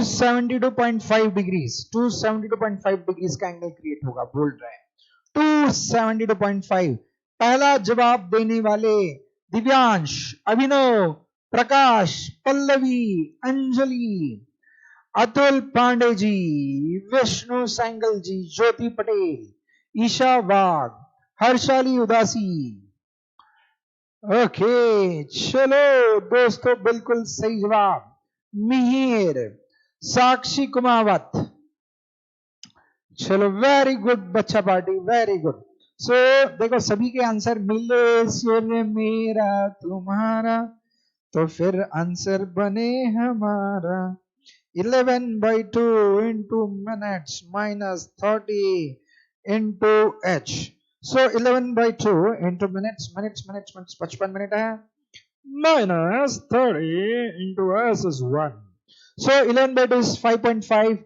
272.5 डिग्रीज, 272.5 डिग्रीज का एंगल क्रिएट होगा, बोल रहे हैं 272.5। पहला जवाब देने वाले दिव्यांश, अभिनव, प्रकाश, पल्लवी, अंजलि, अतुल पांडे जी, विष्णु सैंगल जी, ज्योति पटेल, ईशा वाघ, हर्षाली उदासी। ओके चलो दोस्तों, बिल्कुल सही जवाब मिहिर, साक्षी कुमावत। चलो वेरी गुड बच्चा पार्टी, वेरी गुड। सो देखो सभी के आंसर मिले, सूर्य मेरा तुम्हारा, तो फिर आंसर बने हमारा 11/2 into minutes minus 30 into h। So 11/2 into minutes 55 minute है, minus 30 into s is 1। So 11/2 is 5.5,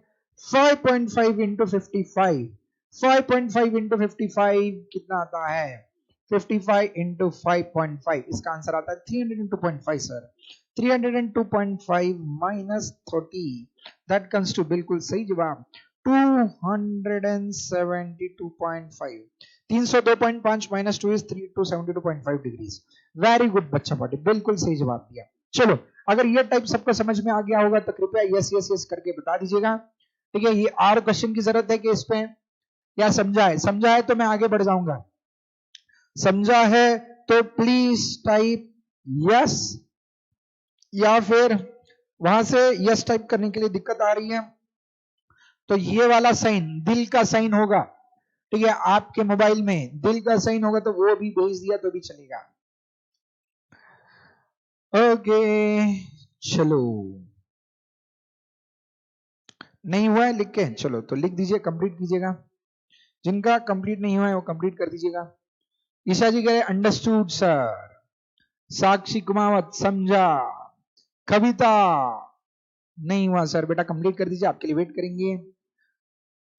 5.5 into 55, 5.5 into 55 कितना आता है, 55 into 5.5, इसका आंसर आता है 302.5 sir. 302.5 minus 30, that comes to बिल्कुल सही जवाब 272.5। 302.5 minus 2 is 272.5 degrees. Very good बच्चा पार्टी, बिल्कुल सही जवाब दिया। चलो अगर ये टाइप सबको समझ में आ गया होगा तो कृपया यस यस यस करके बता दीजिएगा। ठीक है, ये और क्वेश्चन की जरूरत है कि इस पे, या समझा है? समझा है तो मैं आगे बढ़ जाऊंगा। समझा है तो प्लीज टाइप यस, या फिर वहां से यस टाइप करने के लिए दिक्कत आ रही है तो ये वाला साइन, दिल का साइन होगा, ठीक है, आपके मोबाइल में दिल का साइन होगा तो वो भी भेज दिया तो भी चलेगा। ओके चलो, नहीं हुआ है लिख के, चलो तो लिख दीजिए, कंप्लीट कीजिएगा। जिनका कंप्लीट नहीं हुआ है वो कंप्लीट कर दीजिएगा। ईशा जी कह रहे अंडरस्टूड सर, साक्षी कुमावत समझा, कविता नहीं हुआ सर, बेटा कंप्लीट कर दीजिए, आपके लिए वेट करेंगे।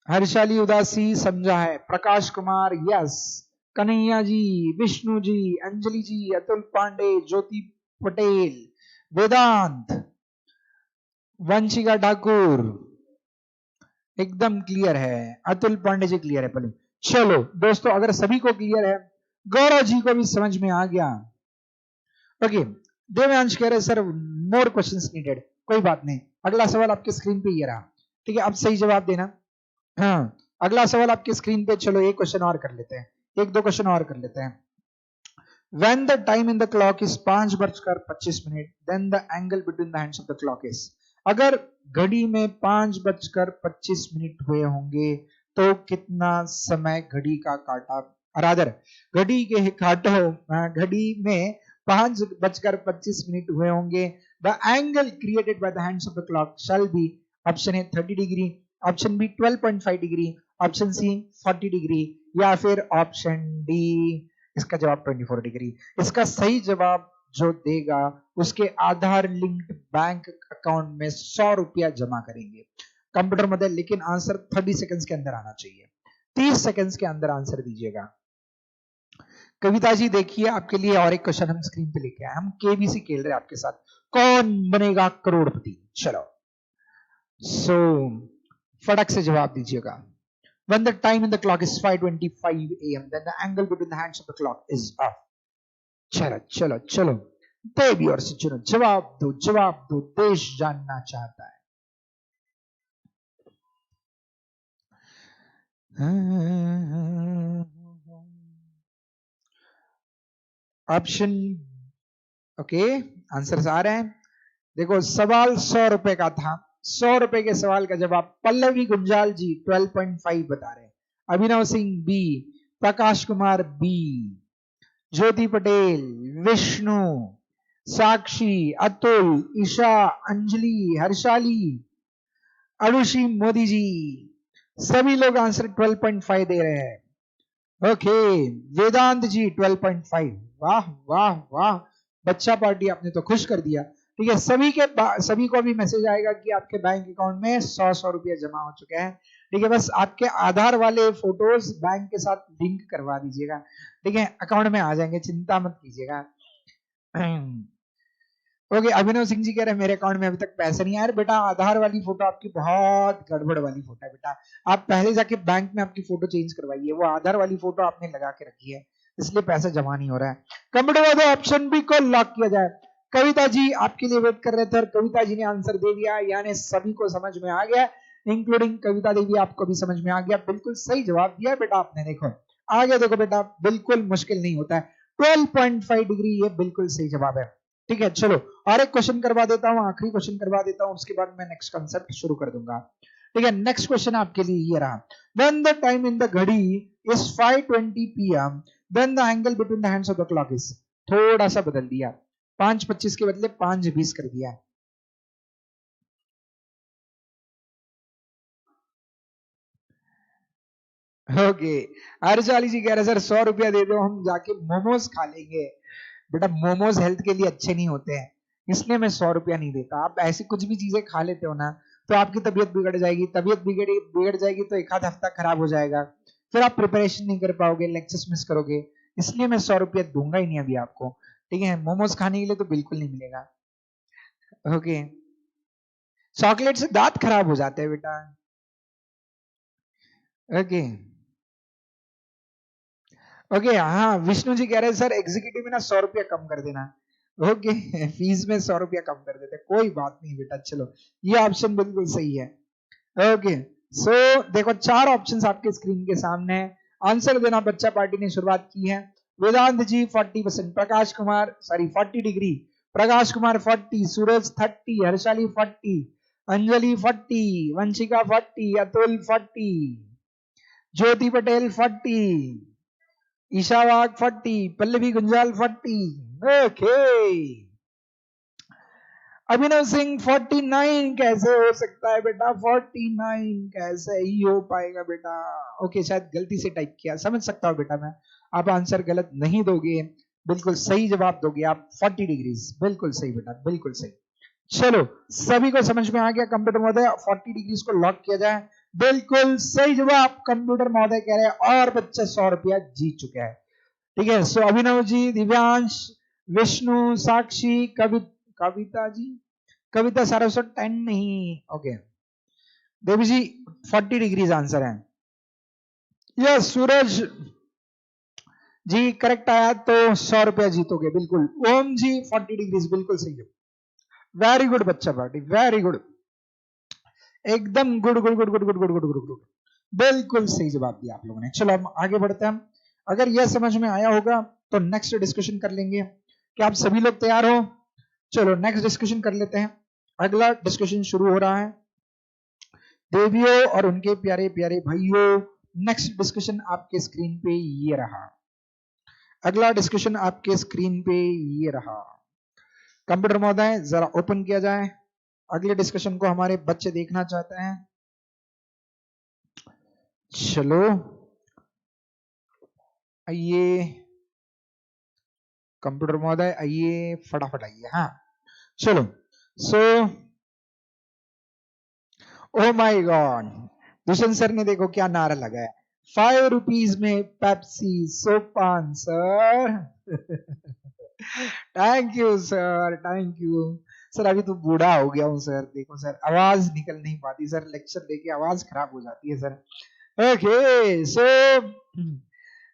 हर्षाली उदासी समझा है, प्रकाश कुमार यस, कन्हैया जी, विष्णु जी, अंजलि जी, अतुल पांडे, ज्योति पटेल, वेदांत, वंशिका ठाकुर एकदम क्लियर है, अतुल पांडे जी क्लियर है। पहले चलो दोस्तों, अगर सभी को क्लियर है, गौरव जी को भी समझ में आ गया। ओके, देवांश कह रहे सर मोर क्वेश्चंस नीडेड, कोई बात नहीं, अगला सवाल आपके स्क्रीन पे ये रहा, ठीक है, अब सही जवाब देना। हाँ, अगला सवाल आपके स्क्रीन पे, चलो एक क्वेश्चन और कर लेते हैं, एक दो क्वेश्चन और कर लेते हैं। When the time in the clock is 5:25, then the angle between the hands of the clock is। अगर घड़ी में 5:25 हुए होंगे तो कितना समय घड़ी का काटा, रादर घड़ी के काटो, घड़ी में 5:25 हुए होंगे, the angle created by the hands of the clock shall be, option A 30 degree, option B 12.5 degree, option C 40 degree, या फिर ऑप्शन डी इसका जवाब 24 डिग्री। इसका सही जवाब जो देगा उसके आधार लिंक्ड बैंक अकाउंट में 100 रुपया जमा करेंगे कंप्यूटर मध्ये, लेकिन आंसर 30 सेकंड्स के अंदर आना चाहिए, 30 सेकंड्स के अंदर आंसर दीजिएगा। कविता जी देखिए आपके लिए और एक क्वेश्चन हम स्क्रीन पे लेके आए, हम केबीसी खेल रहे हैं आपके साथ, कौन बनेगा करोड़पति। चलो सो फटक से जवाब दीजिएगा। When the time in the clock is 5:25 AM, then the angle between the hands of the clock is off। चलो चलो चलो, देवी और सज्जनों जवाब दो, जवाब दो, देश जानना चाहता है। ऑप्शन ओके, आंसर आ रहे हैं। देखो सवाल 100 रुपए का था, 100 रुपए के सवाल का जवाब पल्लवी गुंजाल जी 12.5 बता रहे हैं, अभिनव सिंह बी, प्रकाश कुमार बी, ज्योति पटेल, विष्णु, साक्षी, अतुल, ईशा, अंजलि, हर्षाली, अरुषि मोदी जी, सभी लोग आंसर 12.5 दे रहे हैं। ओके, वेदांत जी 12.5, वाह वाह वाह, बच्चा पार्टी आपने तो खुश कर दिया। ठीक है, सभी को भी मैसेज आएगा कि आपके बैंक अकाउंट में 100 रुपया जमा हो चुके हैं। ठीक है, बस आपके आधार वाले फोटोज बैंक के साथ लिंक करवा दीजिएगा, ठीक है, अकाउंट में आ जाएंगे, चिंता मत कीजिएगा। ओके, अभिनव सिंह जी कह रहे हैं मेरे अकाउंट में अभी तक पैसे नहीं आए। बेटा आधार वाली फोटो आपकी बहुत गड़बड़ वाली फोटो है बेटा, आप पहले जाके बैंक में आपकी फोटो चेंज करवाइए, वो आधार वाली फोटो आपने लगा के रखी है इसलिए पैसा जमा नहीं हो रहा है। कंप्यूटर वाले ऑप्शन बी को लॉक किया जाए। कविता जी आपके लिए वेट कर रहे थे और कविता जी ने आंसर दे दिया, यानी सभी को समझ में आ गया, इंक्लूडिंग कविता देवी, आपको भी समझ में आ गया, बिल्कुल सही जवाब दिया बेटा आपने। देखो आगे देखो बेटा, बिल्कुल मुश्किल नहीं होता है, 12.5 डिग्री ये बिल्कुल सही जवाब है। ठीक है, चलो और एक क्वेश्चन करवा देता हूं, आखिरी क्वेश्चन करवा देता हूं, उसके बाद मैं नेक्स्ट कंसेप्ट शुरू कर दूंगा। ठीक है, नेक्स्ट क्वेश्चन आपके लिए ये रहा, when the time in the घड़ी is 5:20 PM, then the angle between the hands of the clock is, थोड़ा सा बदल दिया, 5:25 के बदले 5:20 कर दिया। ओके, हर्षाली जी कह रहे सर 100 रुपया दे दो, हम जाके मोमोज खा लेंगे। बेटा मोमोज हेल्थ के लिए अच्छे नहीं होते हैं, इसलिए मैं 100 रुपया नहीं देता। आप ऐसी कुछ भी चीजें खा लेते हो ना तो आपकी तबीयत बिगड़ जाएगी, तबीयत बिगड़ जाएगी तो एक आध हफ्ता खराब हो जाएगा, फिर आप प्रिपरेशन नहीं कर पाओगे, लेक्चर्स मिस करोगे, इसलिए मैं 100 रुपया दूंगा ही नहीं अभी आपको। ठीक है, मोमोज खाने के लिए तो बिल्कुल नहीं मिलेगा। ओके, चॉकलेट से दांत खराब हो जाते हैं बेटा। ओके ओके, हाँ विष्णु जी कह रहे हैं सर एग्जीक्यूटिव में ना 100 रुपया कम कर देना। ओके फीस में 100 रुपया कम कर देते, कोई बात नहीं बेटा, चलो ये ऑप्शन बिल्कुल सही है। ओके सो देखो 4 ऑप्शंस आपके स्क्रीन के सामने है, आंसर देना बच्चा पार्टी ने शुरुआत की है। वेदांत जी 40%, प्रकाश कुमार सॉरी 40 डिग्री, प्रकाश कुमार 40, सूरज 30, हर्षाली 40, अंजलि 40, वंशिका 40, अतुल 40, ज्योति पटेल 40, ईशा वाघ 40, पल्लवी गुंजाल 40। ओके, अभिनव सिंह 49 कैसे हो सकता है बेटा, 49 कैसे ही हो पाएगा बेटा। ओके शायद गलती से टाइप किया, समझ सकता हूं बेटा मैं, आप आंसर गलत नहीं दोगे, बिल्कुल सही जवाब दोगे आप, 40 डिग्रीज, बिल्कुल सही बेटा, बिल्कुल सही। चलो सभी को समझ में आ गया, कंप्यूटर महोदय 40 डिग्रीज को लॉक किया जाए, बिल्कुल सही जवाब कंप्यूटर महोदय कह रहे हैं, और बच्चे 100 रुपया जीत चुके हैं। ठीक है, सो अभिनव जी, दिव्यांश, विष्णु, साक्षी, कविता जी, कविता सारस्वत 10 नहीं, ओके देवी जी 40 डिग्रीज आंसर है। यस सूरज जी करेक्ट आया तो 100 रुपया जीतोगे बिल्कुल। ओम जी 40 डिग्रीज बिल्कुल सही है, वेरी गुड बच्चा पार्टी, वेरी गुड, एकदम good good good good good good good good good, बिल्कुल सही जवाब दिया आप लोगों ने। चलो हम आगे बढ़ते हैं, अगर यह समझ में आया होगा तो नेक्स्ट डिस्कशन कर लेंगे। क्या आप सभी लोग तैयार हो? चलो नेक्स्ट डिस्कशन कर लेते हैं, अगला डिस्कशन शुरू हो रहा है। देवियों और उनके प्यारे प्यारे भाइयों, नेक्स्ट डिस्कशन आपके स्क्रीन पे ये रहा, अगला डिस्कशन आपके स्क्रीन पे ये रहा। कंप्यूटर महोदय जरा ओपन किया जाए, अगले डिस्कशन को हमारे बच्चे देखना चाहते हैं। चलो आइए कंप्यूटर महोदय, आइए फटाफट आइए। हाँ चलो, so oh my god, Dushyant sir ने देखो क्या नारा लगाया, 5 रुपीज में Pepsi Sopan sir thank you sir, thank you sir, अभी तो बूढ़ा हो गया हूं सर, देखो सर आवाज निकल नहीं पाती सर, लेक्चर देके आवाज खराब हो जाती है sir. Okay so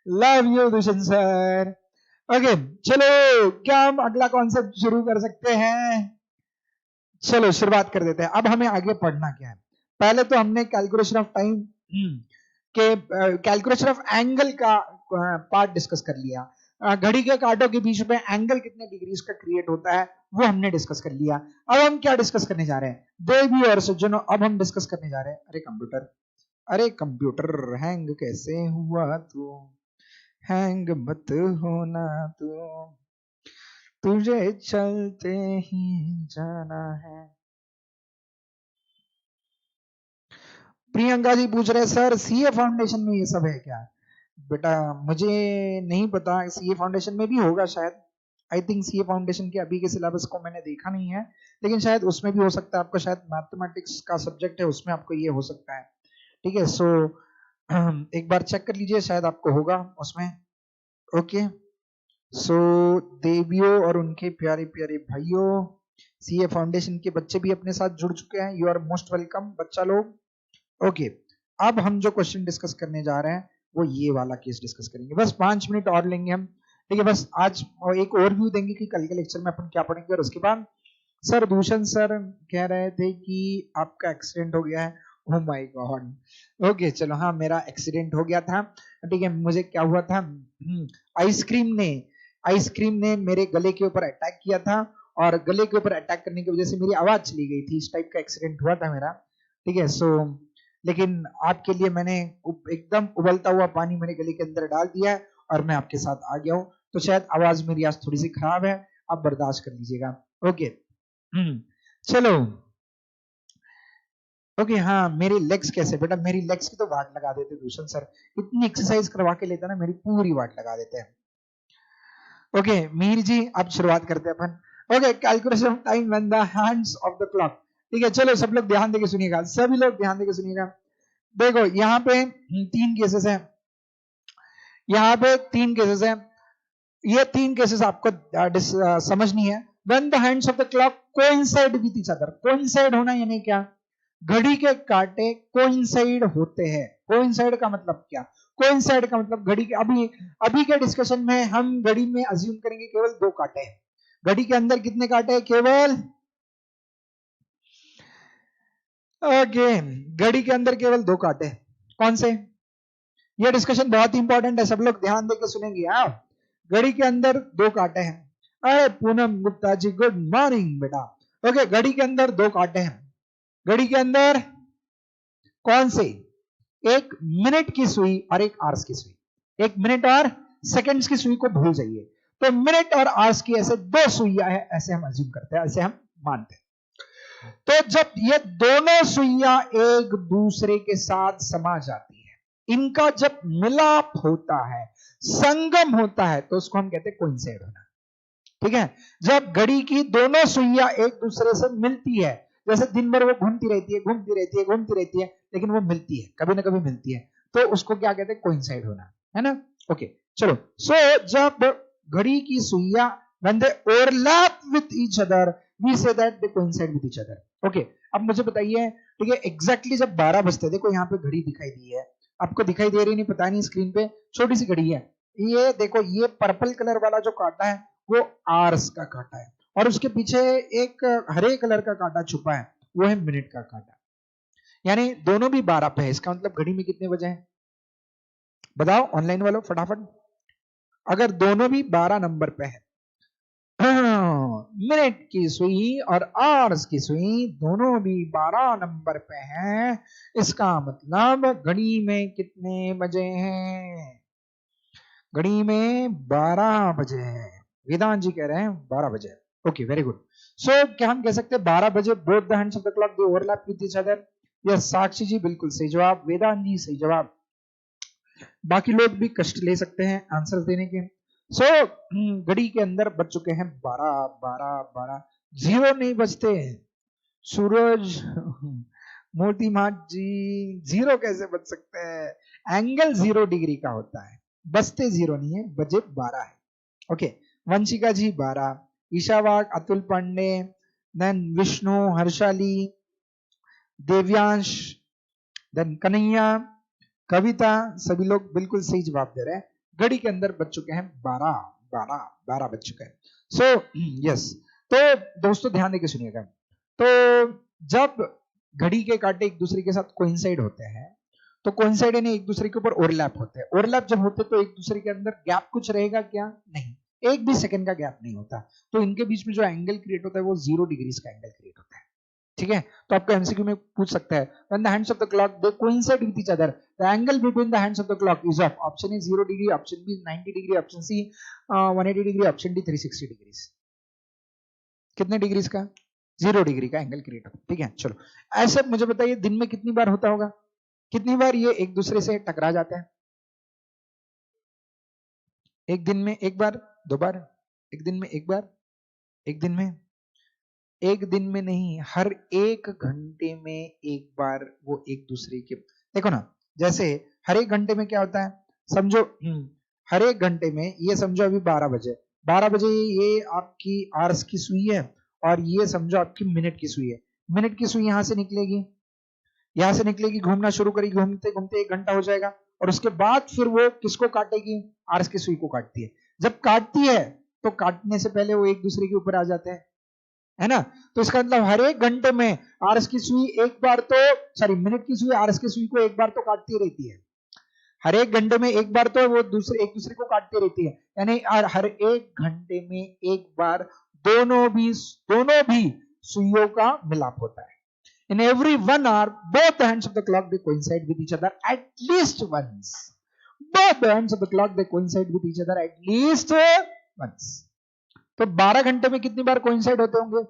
love you Dushyant sir. Okay चलो, क्या हम अगला कॉन्सेप्ट शुरू कर सकते हैं? चलो शुरुआत कर देते हैं। अब हमें आगे पढ़ना क्या है, पहले तो हमने कैलकुलेशन ऑफ टाइम के कैलकुलेशन ऑफ एंगल का पार्ट डिस्कस कर लिया, घड़ी के कांटों के बीच में एंगल कितने डिग्रीज का क्रिएट होता है वो हमने डिस्कस कर लिया। अब हम क्या डिस्कस करने जा रहे हैं देवी और सज्जनों, अब हम डिस्कस करने जा रहे हैं, अरे कंप्यूटर हैंग कैसे हुआ तू, हैंग मत होना तू, तुझे चलते ही जाना है। प्रियंका जी पूछ रहे सर सीए फाउंडेशन में ये सब है क्या? बेटा मुझे नहीं पता, सीए फाउंडेशन में भी होगा शायद, आई थिंक सीए फाउंडेशन के अभी के सिलेबस को मैंने देखा नहीं है, लेकिन शायद उसमें भी हो सकता है, आपका शायद मैथमेटिक्स का सब्जेक्ट है उसमें आपको ये हो सकता है। ठीक है, सो एक बार चेक कर लीजिए, शायद आपको होगा उसमें। ओके सो देवियों और उनके प्यारे प्यारे भाइयों, सीए फाउंडेशन के बच्चे भी अपने साथ जुड़ चुके हैं, यू आर मोस्ट वेलकम बच्चा लोग। ओके, अब हम जो क्वेश्चन डिस्कस करने जा रहे हैं वो ये वाला केस डिस्कस करेंगे, बस 5 मिनट और लेंगे हम, ठीक है। बस आज एक ओवरव्यू देंगे कि कल के लेक्चर में अपन क्या पढ़ेंगे, और उसके बाद सर दूषण सर कह रहे थे कि आपका एक्सीडेंट हो गया है। ओह माय गॉड, ओके चलो, हाँ मेरा एक्सीडेंट हो गया था, ठीक है। मुझे क्या हुआ था, आइसक्रीम ने मेरे गले के ऊपर अटैक किया था, और गले के ऊपर अटैक करने की वजह से मेरी आवाज चली गई थी, इस टाइप का एक्सीडेंट हुआ था मेरा, ठीक है। सो लेकिन आपके लिए मैंने एकदम उबलता हुआ पानी मेरे गले के अंदर डाल दिया है और मैं आपके साथ आ गया हूं, तो शायद आवाज मेरी आज थोड़ी सी खराब है, आप बर्दाश्त कर लीजिएगा। ओके चलो, ओके हाँ मेरी लेग्स कैसे बेटा, मेरी लेग्स की तो वाट लगा देते दूषण सर, इतनी एक्सरसाइज करवा के लेता ना मेरी पूरी वाट लगा देते हैं। ओके मीर जी अब शुरुआत करते हैं अपन। Okay, calculation of time when the hands of the clock, ठीक है। चलो सब लोग ध्यान देके सुनिएगा, सभी लोग ध्यान देके सुनिएगा। देखो यहाँ पे 3 केसेस हैं, यहाँ पे 3 केसेस हैं, ये 3 केसेस आपको समझनी है। When the hands of the clock coincide with each other, coincide होना यानी क्या, घड़ी के कांटे कोइंसाइड होते हैं। कोइंसाइड का मतलब क्या, कोइंसाइड का मतलब घड़ी के अभी के डिस्कशन में हम घड़ी में अज्यूम करेंगे केवल 2 कांटे हैं। घड़ी के अंदर कितने कांटे हैं, केवल ओके, घड़ी के अंदर केवल 2 कांटे हैं। कौन से, ये डिस्कशन बहुत इंपॉर्टेंट है, सब लोग ध्यान देकर सुनेंगे आप। घड़ी के अंदर 2 कांटे हैं। अरे पूनम गुप्ता जी गुड मॉर्निंग बेटा। ओके, घड़ी के अंदर 2 कांटे हैं। घड़ी के अंदर कौन से, एक मिनट की सुई और एक आवर्स की सुई। एक मिनट और सेकंड्स की सुई को भूल जाइए, तो मिनट और आवर्स की ऐसे 2 सुइयां है, ऐसे हम अज्यूम करते हैं, ऐसे हम मानते हैं। तो जब ये दोनों सुइयां एक दूसरे के साथ समा जाती है, इनका जब मिलाप होता है, संगम होता है, तो उसको हम कहते हैं कोइंसाइड होना, ठीक है। जब घड़ी की दोनों सुइयां एक दूसरे से मिलती है, जैसे दिन भर वो घूमती रहती है, लेकिन वो मिलती है, कभी ना कभी मिलती है, तो उसको क्या कहते हैं, कोइंसाइड होना, है ना। ओके चलो, सो जब घड़ी की सुइयां when they overlap with each other we say that they coincide with each other। Okay, अब मुझे बताइए, ठीक है, एग्जैक्टली जब 12 बजते, देखो यहाँ पे घड़ी दिखाई दी है, आपको दिखाई दे रही नहीं पता नहीं, स्क्रीन पे छोटी सी घड़ी है, ये देखो, ये पर्पल कलर वाला जो कांटा है वो आवर्स का कांटा है, और उसके पीछे एक हरे कलर का कांटा छुपा है, वो है मिनट का कांटा, यानी दोनों भी 12 पे है। इसका मतलब घड़ी में कितने बजे हैं, बताओ ऑनलाइन वालों फटाफट, अगर दोनों भी 12 नंबर पे है, मिनट की सुई और आवर्स की सुई दोनों भी 12 नंबर पे हैं, इसका मतलब घड़ी में कितने बजे हैं, घड़ी में 12 बजे हैं। वेदांत जी कह रहे हैं 12 बजे। Okay very good. सो क्या हम कह सकते हैं 12 बजे both the hands of the clock they overlap with each other. Yes Sakshi ji बिल्कुल सही जवाब, वेदांत जी सही जवाब, बाकी लोग भी कष्ट ले सकते हैं आंसर देने के। सो घड़ी के अंदर बज चुके हैं 12 12 12, जीरो नहीं बजते सूरज मोती मात जी, जीरो कैसे बज सकते हैं, एंगल 0 डिग्री का होता है, बजते 0 नहीं है, बजे 12 है। ओके, वंशिका जी 12, ईशावाग, अतुल पांडे, देन विष्णु, हर्षाली, देव्यांश, देन कन्हैया, कविता, सभी लोग बिल्कुल सही जवाब दे रहे हैं। घड़ी के अंदर बज चुके हैं 12 12 12 बज चुके हैं। सो यस, तो दोस्तों ध्यान देके सुनिएगा, तो जब घड़ी के कांटे एक दूसरे के साथ कोइंसाइड होते हैं, तो कोइंसाइड यानी एक दूसरे के ऊपर ओवरलैप होते हैं। ओवरलैप जब होते हैं तो एक दूसरे के अंदर गैप कुछ रहेगा क्या, नहीं, एक भी सेकंड का गैप नहीं होता, तो इनके बीच में जो एंगल क्रिएट होता है वो 0 डिग्रीज का एंगल क्रिएट होता है, ठीक है। तो आपको एमसीक्यू में पूछ सकता है when the hands of the clock they coincide with each other the angle between the hands of the clock is of, option is 0 degree, option B 90 degree, option C 180 degree, option D 360 degrees। कितने डिग्रीज का, 0 डिग्री का एंगल क्रिएट होता है, ठीक है। चलो ऐसे मुझे बताइए दिन में कितनी बार होता होगा, कितनी बार ये एक दूसरे से टकरा जाते हैं, एक दिन में एक बार, 2 बार, एक दिन में एक बार, एक दिन में, एक दिन में नहीं, हर 1 घंटे में एक बार वो एक दूसरे के, देखो ना, जैसे हर 1 घंटे में क्या होता है, समझो हर 1 घंटे में, ये समझो अभी 12 बजे, 12 बजे ये आपकी आवर्स की सुई है, और ये समझो आपकी मिनट की सुई है। मिनट की सुई यहां से निकलेगी, यहां से निकलेगी, घूमना शुरू करेगी, घूमते घूमते 1 घंटा हो जाएगा और उसके बाद फिर वो किसको काटेगी? आरस की सुई को काटती है। जब काटती है तो काटने से पहले वो एक दूसरे के ऊपर आ जाते हैं, है ना? तो इसका मतलब हर 1 घंटे में आरस की सुई एक बार तो, सॉरी मिनट की सुई आरस की सुई को एक बार तो काटती रहती है। हर 1 घंटे में एक बार तो वो एक दूसरे को काटती रहती है, यानी हर 1 घंटे में एक बार दोनों भी सुइयों का मिलाप होता है। In every 1 hour, both the hands of the clock they coincide with each other at least once. Both the hands of the clock they coincide with each other at least once. तो 12 घंटे में कितनी बार कोइंसाइड होते होंगे?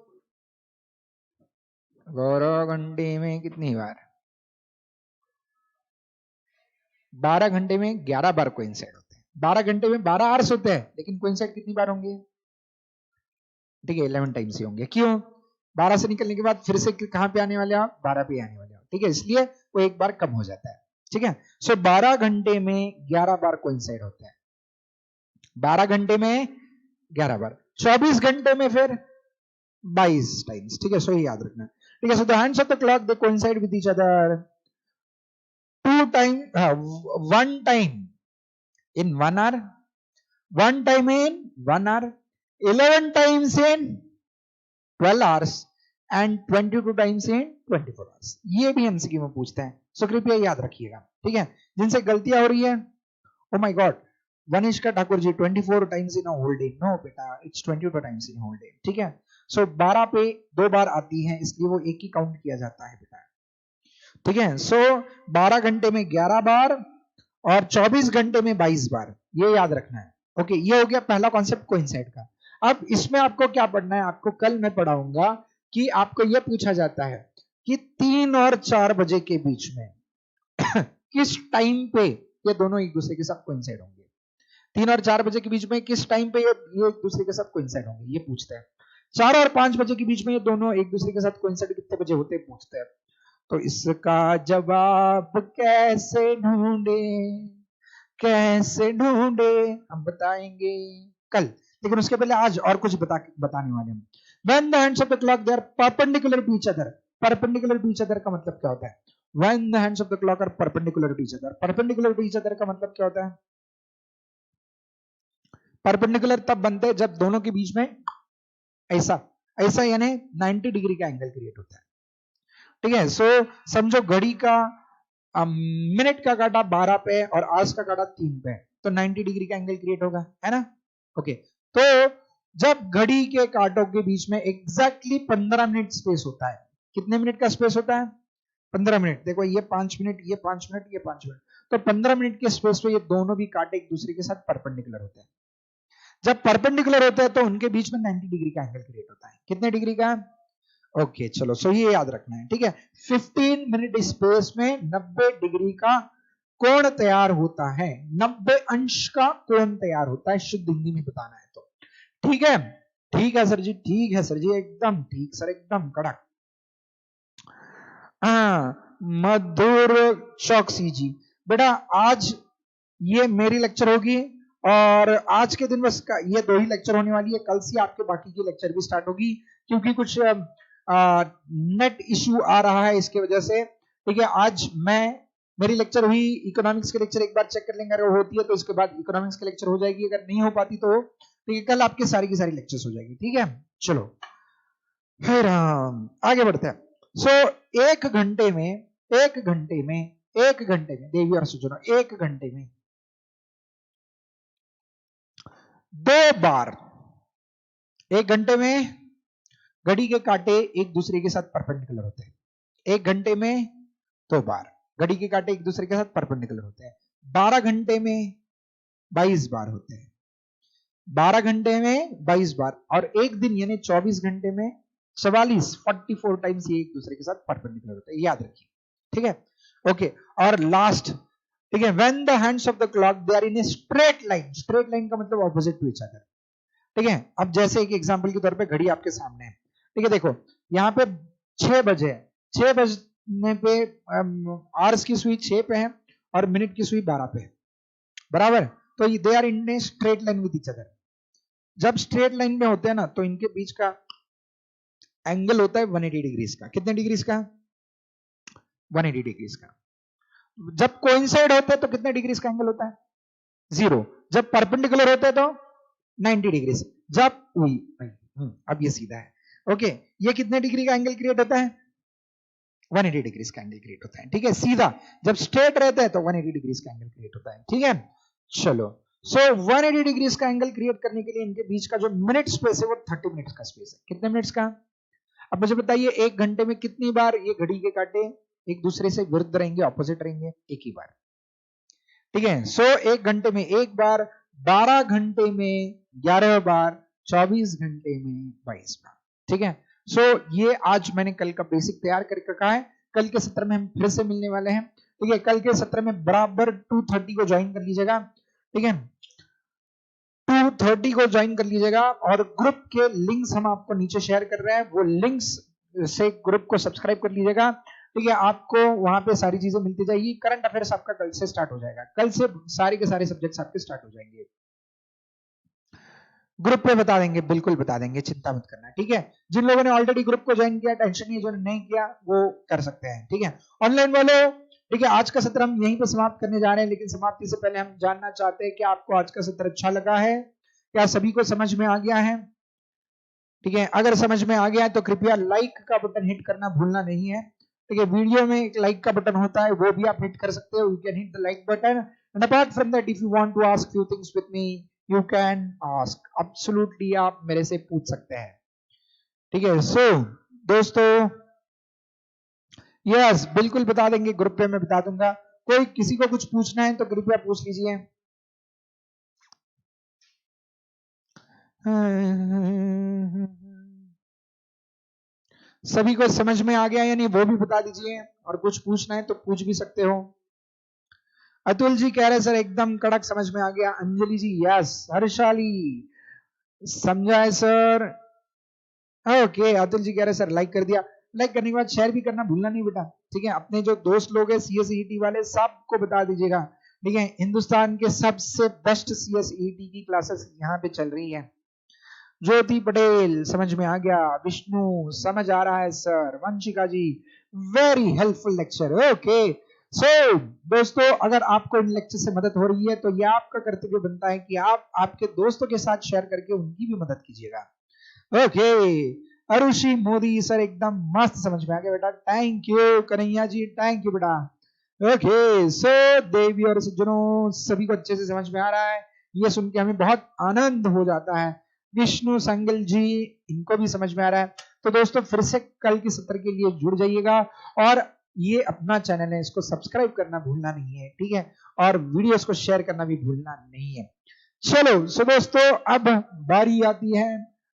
12 घंटे में कितनी बार? 12 घंटे में 11 बार कोइंसाइड होते हैं। 12 घंटे में 12 आवर्स होते हैं, लेकिन कोइंसाइड कितनी बार होंगे? ठीक है, 11 टाइम्स ही होंगे। क्यों? 12 से निकलने के बाद फिर से कहां पे आने वाले आप? 12 पे आने वाले आप। ठीक है, इसलिए वो एक बार कम हो जाता है। ठीक है, सो 12 घंटे में 11 बार कोइंसाइड होता है। 12 घंटे में 11 बार, 24 घंटे में फिर 22 टाइम्स। ठीक है, सो ये याद रखना। ठीक है, so the hands of the clock they coincide with each other 1 time in 1 hour, 1 time in 1 hour, 11 times in 12 hours and 22 times in 24 hours. ये भी एमसीक्यू में पूछते हैं, सो कृपया याद रखिएगा। ठीक है, जिनसे गलतियां हो रही है, oh my god, Vanishka Thakur ji 24 times in a whole day. No बेटा, it's 22 times in whole day. ठीक है, सो 12 पे 2 बार आती है, इसलिए वो एक ही काउंट किया जाता है बेटा। ठीक है, सो 12 घंटे में 11 बार और 24 घंटे में 22 बार, ये याद रखना है। ओके, ये हो गया पहला कॉन्सेप्ट कोइंसाइड का। अब इसमें आपको क्या पढ़ना है? आपको कल मैं पढ़ाऊंगा कि आपको यह पूछा जाता है कि 3 और 4 बजे के बीच में किस टाइम पे ये दोनों एक दूसरे के साथ कोइंसाइड होंगे। 3 और 4 बजे के बीच में किस टाइम पे ये एक दूसरे के साथ कोइंसाइड होंगे, ये पूछते हैं। 4 और 5 बजे के बीच में ये दोनों एक दूसरे के साथ कोइंसाइड कितने बजे होते हैं, पूछते हैं। तो इसका जवाब कैसे ढूंढे, कैसे ढूंढे, हम बताएंगे कल, लेकिन उसके पहले आज और कुछ बताने वाले हैं। When the hands of the clock they are perpendicular to each other, perpendicular to each other का मतलब क्या होता है? When the hands of the clock are perpendicular to each other, perpendicular to each other का मतलब क्या होता है? परपेंडिकुलर तब बनते हैं जब दोनों के बीच में ऐसा ऐसा यानी 90 डिग्री का एंगल क्रिएट होता है। ठीक है, सो समझो घड़ी का मिनट का काटा 12 पे और आवर्स का काटा 3 पे, तो 90 डिग्री का एंगल क्रिएट होगा, है ना? ओके, तो जब घड़ी के कांटों के बीच में एग्जैक्टली 15 मिनट स्पेस होता है, कितने मिनट का स्पेस होता है? 15 मिनट। देखो ये 5 मिनट, ये 5 मिनट, ये 5 मिनट, तो 15 मिनट के स्पेस पे ये दोनों भी कांटे एक दूसरे के साथ परपेंडिकुलर होते हैं। जब परपेंडिकुलर होते हैं तो उनके बीच में 90 डिग्री का एंगल क्रिएट होता है। कितने डिग्री का? ओके, चलो, सो ये याद रखना है। ठीक है, 15 मिनट स्पेस में 90 डिग्री का कोण तैयार होता है, 90 अंश का कोण तैयार होता है, शुद्ध हिंदी में बताना है तो। ठीक है, ठीक है सर जी, ठीक है सर जी, एकदम ठीक सर, एकदम कड़क। हाँ, मधुर चौकसी जी, बेटा आज ये मेरी लेक्चर होगी और आज के दिन बस ये 2 ही लेक्चर होने वाली है। कल से आपके बाकी की लेक्चर भी स्टार्ट होगी, क्योंकि कुछ नेट इश्यू आ रहा है, इसके वजह से। ठीक है, आज मेरी लेक्चर हुई, इकोनॉमिक्स के लेक्चर एक बार चेक कर लेंगे, अगर होती है तो इसके बाद इकोनॉमिक्स के लेक्चर हो जाएगी, अगर नहीं हो पाती तो ठीक है, कल आपकी सारी की सारी लेक्चर्स हो जाएगी। ठीक है, चलो फिर आगे बढ़ते हैं। सो 1 घंटे में देवी और सुजनो, 1 घंटे में 2 बार, 1 घंटे में घड़ी के कांटे एक दूसरे के साथ परपेंडिकुलर होते हैं। 1 घंटे में 2 बार घड़ी के कांटे एक दूसरे के साथ परपेंडिकुलर होते हैं। 12 घंटे में 22 बार होते हैं, 12 घंटे में 22 बार, और एक दिन यानी 24 घंटे में 44 टाइम्स ये एक दूसरे के साथ परपेंडिकुलर होते हैं, याद रखिए। ठीक है, ओके, और लास्ट, ठीक है, when the hands of the clock they are in a straight line, straight line का मतलब ऑपोजिट टू ईच अदर। ठीक है, अब जैसे एक एग्जांपल के तौर पे घड़ी आपके सामने है। ठीक है, देखो यहाँ पे 6 बजे है, 6 बजने पे आवर्स की सुई 6 पे है और मिनट की सुई 12 पे है, बराबर। तो they are in a straight line with each other. जब स्ट्रेट लाइन में होते हैं ना, तो इनके बीच का एंगल होता है 180 डिग्रीज का। कितने डिग्रीज का? 180 डिग्रीज का। जब कोइंसाइड होते हैं तो कितने डिग्रीज का एंगल होता है? 0। जब परपेंडिकुलर होते हैं तो 90 डिग्रीज। जब अब ये सीधा है। ओके, ये कितने डिग्री का एंगल क्रिएट होता है? 180 डिग्रीज का एंगल क्रिएट होता है। ठीक है, सीधा। जब स्ट्रेट रहता है तो 180 डिग्रीज का एंगल क्रिएट होता है। ठीक है, चलो। सो 180 डिग्रीज का एंगल क्रिएट करने के लिए इनके बीच का जो मिनट स्पेस है वो 30 मिनट्स का स्पेस है। कितने मिनट्स का? अब मुझे बताइए, एक घंटे में कितनी बार ये घड़ी के कांटे एक दूसरे से विरुद्ध रहेंगे, ऑपोजिट रहेंगे? एक ही बार। ठीक है, सो एक घंटे में एक बार, 12 घंटे में 11 बार, 24 घंटे में 22 बार। ठीक है, सो ये आज मैंने कल का बेसिक तैयार करके रखा है। कल के सत्र में हम फिर से मिलने वाले हैं। ठीक है, कल के सत्र में बराबर 2:30 को ज्वाइन कर लीजिएगा। ठीक है, 2:30 को ज्वाइन कर लीजिएगा। और ग्रुप के लिंक्स हम आपको नीचे शेयर कर रहे हैं, वो लिंक्स से ग्रुप को सब्सक्राइब कर लीजिएगा। ठीक है, आपको वहां पे सारी चीजें मिलती जाएगी। करंट अफेयर्स आपका कल से स्टार्ट हो जाएगा। कल से सारे के सारे सब्जेक्ट्स आपके स्टार्ट हो जाएंगे। ग्रुप पे बता देंगे, बिल्कुल बता देंगे, चिंता मत करना। ठीक है, जिन लोगों ने ऑलरेडी ग्रुप को ज्वाइन किया टेंशन नहीं, जो नहीं किया वो कर सकते हैं। ठीक है, ऑनलाइन वालों, ठीक है, आज का सत्र हम यहीं पे समाप्त करने जा रहे हैं। लेकिन समाप्ति से पहले हम जानना चाहते हैं कि आपको आज का सत्र अच्छा लगा है? क्या सभी को समझ में आ गया है? ठीक है, अगर समझ में आ गया है तो कृपया लाइक का बटन हिट करना भूलना नहीं है। ठीक है, वीडियो में एक लाइक का बटन होता है, वो भी आप हिट कर सकते हो। You can hit the like button and apart from that if you want to ask few things with me you can ask, absolutely आप मेरे से पूछ सकते हैं। ठीक है, सो दोस्तों, यस बिल्कुल बता देंगे, ग्रुप पे मैं बता दूंगा। कोई किसी को कुछ पूछना है तो कृपया पूछ लीजिए। सभी को समझ में आ गया या नहीं वो भी बता दीजिए, और कुछ पूछना है तो पूछ भी सकते हो। अतुल जी कह रहे सर एकदम कड़क समझ में आ गया। अंजलि जी यस, हर्षाली समझा है सर। ओके, अतुल जी कह रहे सर लाइक कर दिया। लाइक करने के बाद शेयर भी करना भूलना नहीं बेटा। ठीक है, अपने जो दोस्त लोग हैं सीएसईटी वाले सबको बता दीजिएगा। ठीक है, हिंदुस्तान के सबसे बेस्ट सीएसईटी की क्लासेस यहाँ पे चल रही है। ज्योति पटेल समझ में आ गया, विष्णु समझ आ रहा है सर, वंशिका जी वेरी हेल्पफुल लेक्चर। ओके, सो दोस्तों, अगर आपको इन लेक्चर से मदद हो रही है तो यह आपका कर्तव्य बनता है कि आप आपके दोस्तों के साथ शेयर करके उनकी भी मदद कीजिएगा। ओके, अरुषि मोदी सर एकदम मस्त समझ में आ गया बेटा, thank you. Kanhaiya ji thank you बेटा। ओके, सो देवी और सज्जनों सभी को अच्छे से समझ में आ रहा है, ये सुन के हमें बहुत आनंद हो जाता है। विष्णु संगल जी इनको भी समझ में आ रहा है। तो दोस्तों फिर से कल के सत्र के लिए जुड़ जाइएगा, और ये अपना चैनल है, इसको सब्सक्राइब करना भूलना नहीं है। ठीक है, और वीडियोस को शेयर करना भी भूलना नहीं है। चलो सो दोस्तों, अब बारी आती है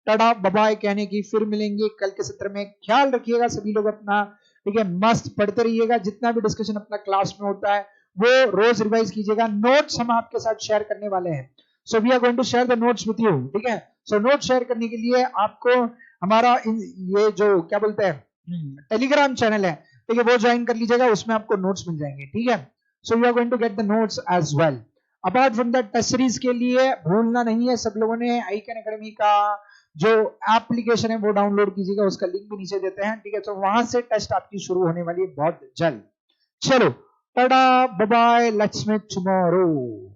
टाटा बाय कहने की। फिर मिलेंगे कल के सत्र में। ख्याल रखिएगा सभी लोग अपना। ठीक है, मस्त पढ़ते रहिएगा। जितना भी डिस्कशन अपना क्लास में होता है वो रोज रिवाइज कीजिएगा। नोट्स हम आपके साथ शेयर करने वाले हैं। So we are going to share the notes with you. ठीक है, सो नोट शेयर करने के लिए आपको हमारा ये जो क्या बोलते हैं टेलीग्राम चैनल है, ठीक है, वो ज्वाइन कर लीजिएगा, उसमें आपको नोट्स मिल जाएंगे। ठीक है, so you are going to get the notes as well. Apart from that test series के लिए भूलना नहीं है सब लोगों ने, आईकन एकेडमी का जो एप्लीकेशन है वो डाउनलोड कीजिएगा, उसका लिंक भी नीचे देते हैं। ठीक है, तो वहां से टेस्ट आपकी शुरू होने वाली है बहुत जल्द। चलो tata bye, let's meet tomorrow.